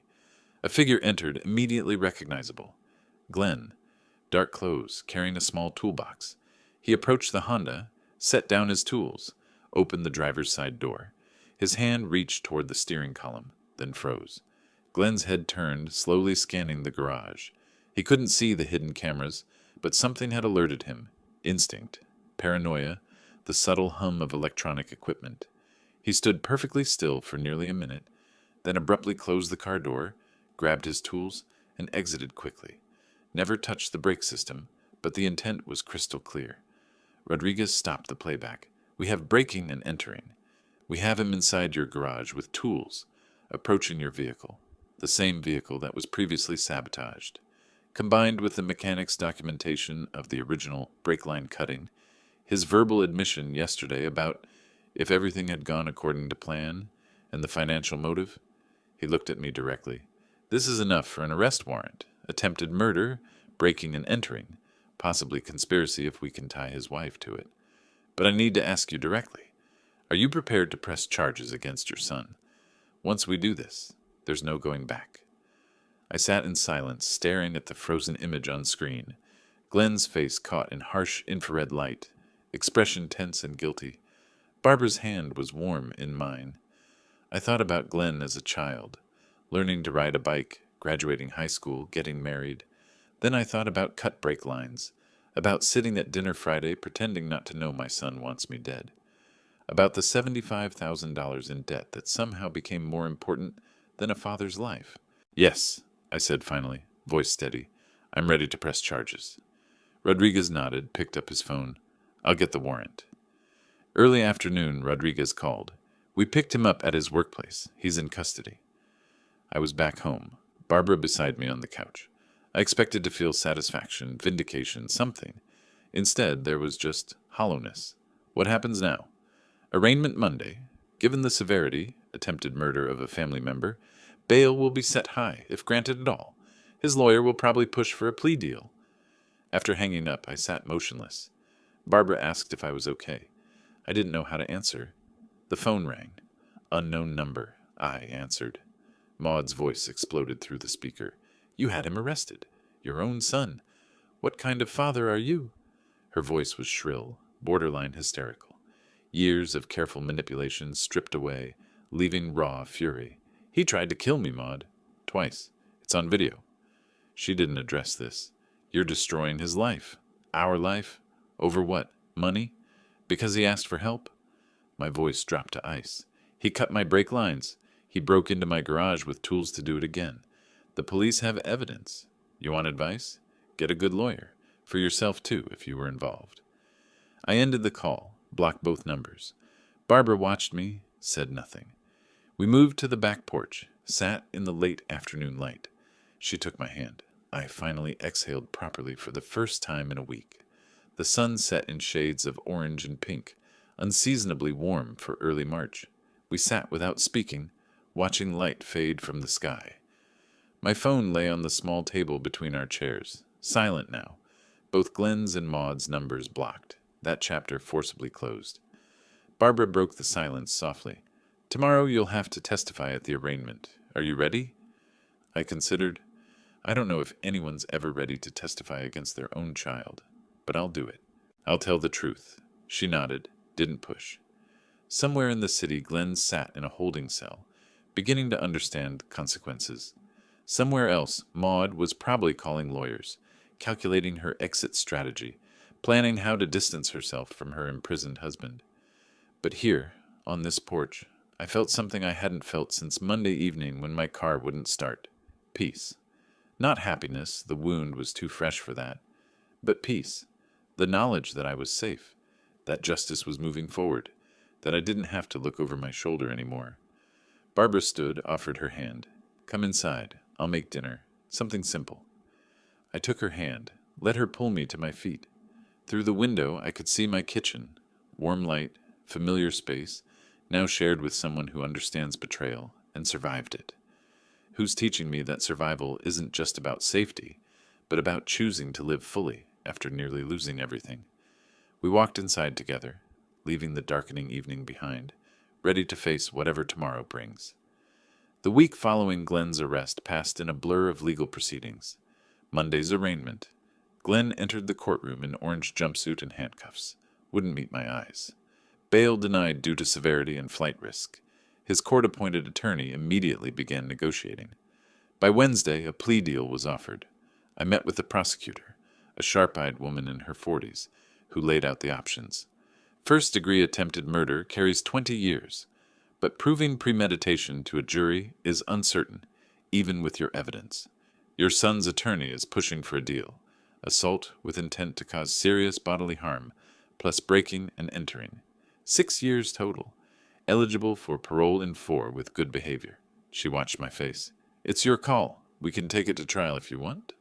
[SPEAKER 1] A figure entered, immediately recognizable. Glenn. Dark clothes, carrying a small toolbox. He approached the Honda, set down his tools, opened the driver's side door. His hand reached toward the steering column, then froze. Glenn's head turned, slowly scanning the garage. He couldn't see the hidden cameras, but something had alerted him. Instinct, paranoia, the subtle hum of electronic equipment. He stood perfectly still for nearly a minute, then abruptly closed the car door, grabbed his tools, and exited quickly. Never touched the brake system, but the intent was crystal clear. Rodriguez stopped the playback. We have breaking and entering. We have him inside your garage with tools, approaching your vehicle, the same vehicle that was previously sabotaged. Combined with the mechanic's documentation of the original brake line cutting, his verbal admission yesterday about if everything had gone according to plan, and the financial motive, he looked at me directly. This is enough for an arrest warrant, attempted murder, breaking and entering, possibly conspiracy if we can tie his wife to it. But I need to ask you directly, are you prepared to press charges against your son? Once we do this, there's no going back. I sat in silence, staring at the frozen image on screen. Glenn's face caught in harsh infrared light, expression tense and guilty. Barbara's hand was warm in mine. I thought about Glenn as a child, learning to ride a bike, graduating high school, getting married. Then I thought about cut brake lines, about sitting at dinner Friday pretending not to know my son wants me dead, about the $75,000 in debt that somehow became more important than a father's life. Yes, I said finally, voice steady. I'm ready to press charges. Rodriguez nodded, picked up his phone. I'll get the warrant. Early afternoon, Rodriguez called. We picked him up at his workplace. He's in custody. I was back home, Barbara beside me on the couch. I expected to feel satisfaction, vindication, something. Instead, there was just hollowness. What happens now? Arraignment Monday. Given the severity, attempted murder of a family member, bail will be set high, if granted at all. His lawyer will probably push for a plea deal. After hanging up, I sat motionless. Barbara asked if I was okay. I didn't know how to answer. The phone rang. Unknown number. I answered. Maud's voice exploded through the speaker. You had him arrested. Your own son. What kind of father are you? Her voice was shrill, borderline hysterical. Years of careful manipulation stripped away, leaving raw fury. He tried to kill me, Maud. Twice. It's on video. She didn't address this. You're destroying his life. Our life. Over what? Money? Because he asked for help? My voice dropped to ice. He cut my brake lines. He broke into my garage with tools to do it again. The police have evidence. You want advice? Get a good lawyer. For yourself, too, if you were involved. I ended the call. Block both numbers. Barbara watched me, said nothing. We moved to the back porch, sat in the late afternoon light. She took my hand. I finally exhaled properly for the first time in a week. The sun set in shades of orange and pink, unseasonably warm for early March. We sat without speaking, watching light fade from the sky. My phone lay on the small table between our chairs, silent now, both Glenn's and Maud's numbers blocked, that chapter forcibly closed. Barbara broke the silence softly. "Tomorrow you'll have to testify at the arraignment. Are you ready?" I considered. I don't know if anyone's ever ready to testify against their own child, but I'll do it. I'll tell the truth. She nodded, didn't push. Somewhere in the city, Glenn sat in a holding cell, beginning to understand consequences. Somewhere else, Maud was probably calling lawyers, calculating her exit strategy, planning how to distance herself from her imprisoned husband. But here, on this porch, I felt something I hadn't felt since Monday evening when my car wouldn't start. Peace. Not happiness, the wound was too fresh for that, but peace. The knowledge that I was safe, that justice was moving forward, that I didn't have to look over my shoulder anymore. Barbara stood, offered her hand. "Come inside. I'll make dinner. Something simple." I took her hand, let her pull me to my feet. Through the window, I could see my kitchen. Warm light, familiar space, now shared with someone who understands betrayal and survived it. Who's teaching me that survival isn't just about safety, but about choosing to live fully after nearly losing everything. We walked inside together, leaving the darkening evening behind, ready to face whatever tomorrow brings. The week following Glenn's arrest passed in a blur of legal proceedings. Monday's arraignment. Glenn entered the courtroom in orange jumpsuit and handcuffs. Wouldn't meet my eyes. Bail denied due to severity and flight risk. His court-appointed attorney immediately began negotiating. By Wednesday, a plea deal was offered. I met with the prosecutor, a sharp-eyed woman in her 40s, who laid out the options. First-degree attempted murder carries 20 years, but proving premeditation to a jury is uncertain, even with your evidence. Your son's attorney is pushing for a deal: assault with intent to cause serious bodily harm, plus breaking and entering. 6 years total. Eligible for parole in 4 with good behavior. She watched my face. "It's your call. We can take it to trial if you want."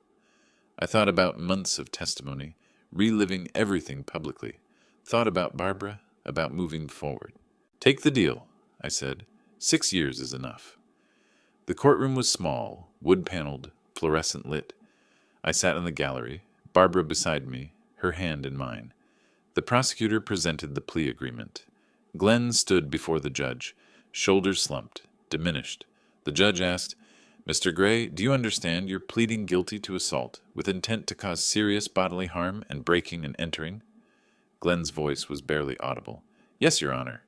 [SPEAKER 1] I thought about months of testimony, reliving everything publicly. Thought about Barbara, about moving forward. "Take the deal," I said. 6 years is enough. The courtroom was small, wood-paneled, fluorescent lit. I sat in the gallery, Barbara beside me, her hand in mine. The prosecutor presented the plea agreement. Glenn stood before the judge, shoulders slumped, diminished. The judge asked, "Mr. Gray, do you understand you're pleading guilty to assault with intent to cause serious bodily harm and breaking and entering?" Glenn's voice was barely audible. "Yes, Your Honor."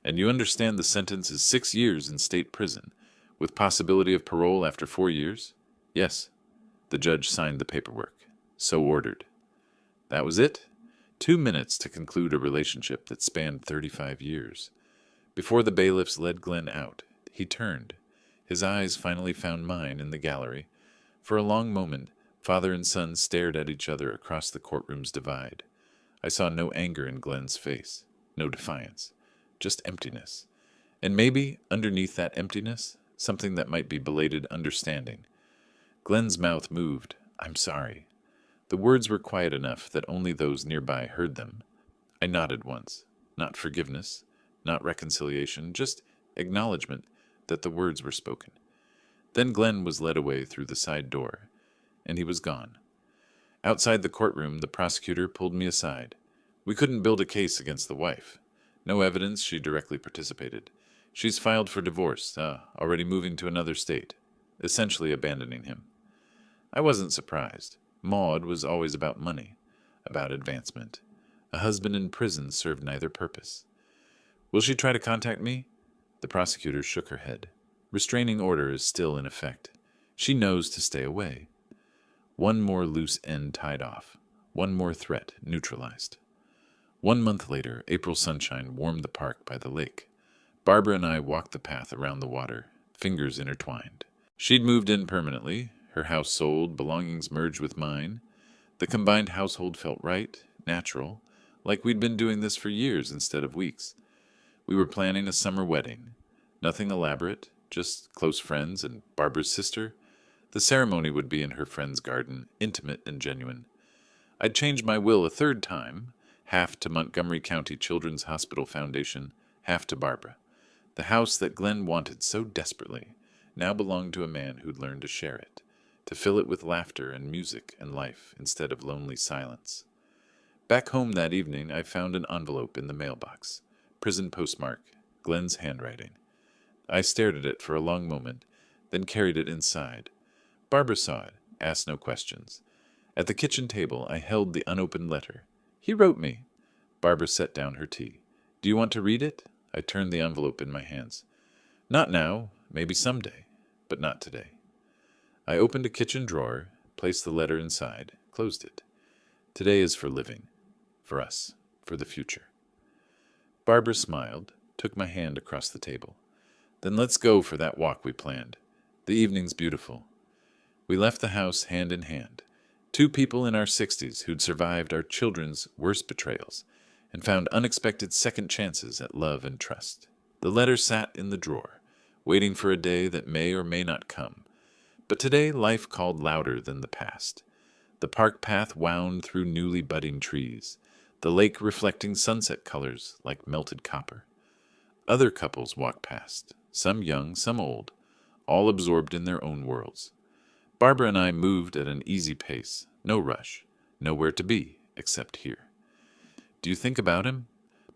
[SPEAKER 1] "And you understand the sentence is 6 years in state prison, with possibility of parole after 4 years?" "Yes." The judge signed the paperwork. "So ordered." That was it. 2 minutes to conclude a relationship that spanned 35 years. Before the bailiffs led Glenn out, he turned. His eyes finally found mine in the gallery. For a long moment, father and son stared at each other across the courtroom's divide. I saw no anger in Glenn's face, no defiance, just emptiness. And maybe, underneath that emptiness, something that might be belated understanding. Glenn's mouth moved. "I'm sorry." The words were quiet enough that only those nearby heard them. I nodded once. Not forgiveness, not reconciliation, just acknowledgement that the words were spoken. Then Glenn was led away through the side door, and he was gone. Outside the courtroom, the prosecutor pulled me aside. We couldn't build a case against the wife. No evidence she directly participated. She's filed for divorce, already moving to another state, essentially abandoning him. I wasn't surprised. Maud was always about money, about advancement. A husband in prison served neither purpose. "Will she try to contact me?" The prosecutor shook her head. "Restraining order is still in effect. She knows to stay away." One more loose end tied off. One more threat neutralized. 1 month later, April sunshine warmed the park by the lake. Barbara and I walked the path around the water, fingers intertwined. She'd moved in permanently, her house sold, belongings merged with mine. The combined household felt right, natural, like we'd been doing this for years instead of weeks. We were planning a summer wedding. Nothing elaborate, just close friends and Barbara's sister. The ceremony would be in her friend's garden, intimate and genuine. I'd changed my will a third time, half to Montgomery County Children's Hospital Foundation, half to Barbara. The house that Glenn wanted so desperately now belonged to a man who'd learned to share it, to fill it with laughter and music and life instead of lonely silence. Back home that evening, I found an envelope in the mailbox. Prison postmark, Glenn's handwriting. I stared at it for a long moment, then carried it inside. Barbara saw it, asked no questions. At the kitchen table, I held the unopened letter. He wrote me. Barbara set down her tea. Do you want to read it? I turned the envelope in my hands. Not now, maybe someday, but not today. I opened a kitchen drawer, placed the letter inside, closed it. Today is for living. For us. For the future. Barbara smiled, took my hand across the table. Then let's go for that walk we planned. The evening's beautiful. We left the house hand in hand. Two people in our 60s who'd survived our children's worst betrayals and found unexpected second chances at love and trust. The letter sat in the drawer, waiting for a day that may or may not come. But today life called louder than the past. The park path wound through newly budding trees, the lake reflecting sunset colors like melted copper. Other couples walked past, some young, some old, all absorbed in their own worlds. Barbara and I moved at an easy pace, no rush, nowhere to be except here. Do you think about him?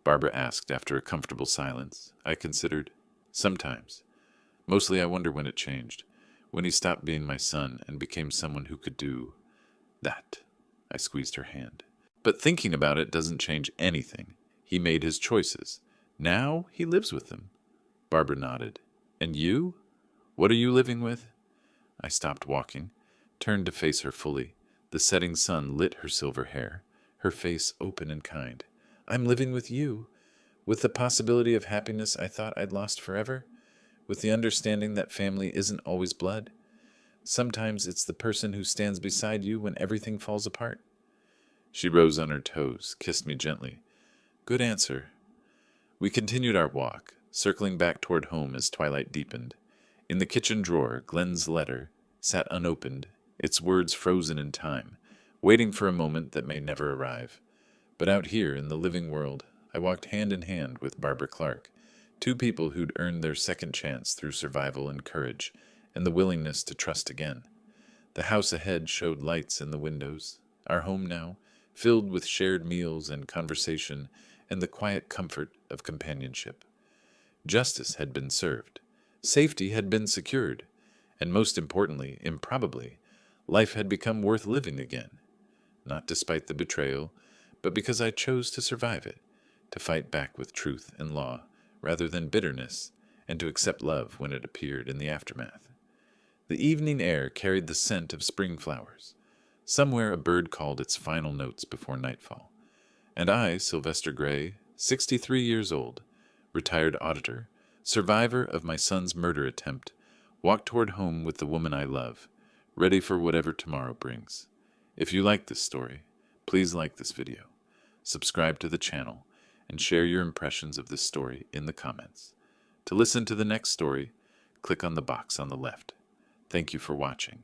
[SPEAKER 1] Barbara asked after a comfortable silence. I considered. Sometimes. Mostly I wonder when it changed, when he stopped being my son and became someone who could do that. I squeezed her hand. But thinking about it doesn't change anything. He made his choices. Now he lives with them. Barbara nodded. And you? What are you living with? I stopped walking, turned to face her fully. The setting sun lit her silver hair, her face open and kind. I'm living with you, with the possibility of happiness I thought I'd lost forever, with the understanding that family isn't always blood. Sometimes it's the person who stands beside you when everything falls apart. She rose on her toes, kissed me gently. Good answer. We continued our walk, circling back toward home as twilight deepened. In the kitchen drawer, Glenn's letter sat unopened, its words frozen in time, waiting for a moment that may never arrive. But out here in the living world, I walked hand in hand with Barbara Clark, two people who'd earned their second chance through survival and courage, and the willingness to trust again. The house ahead showed lights in the windows, our home now, filled with shared meals and conversation and the quiet comfort of companionship. Justice had been served. Safety had been secured, and most importantly, improbably, life had become worth living again. Not despite the betrayal, but because I chose to survive it, to fight back with truth and law, rather than bitterness, and to accept love when it appeared in the aftermath. The evening air carried the scent of spring flowers. Somewhere a bird called its final notes before nightfall. And I, Sylvester Gray, 63 years old, retired auditor, survivor of my son's murder attempt, walked toward home with the woman I love, ready for whatever tomorrow brings. If you like this story, please like this video, subscribe to the channel, and share your impressions of this story in the comments. To listen to the next story, click on the box on the left. Thank you for watching.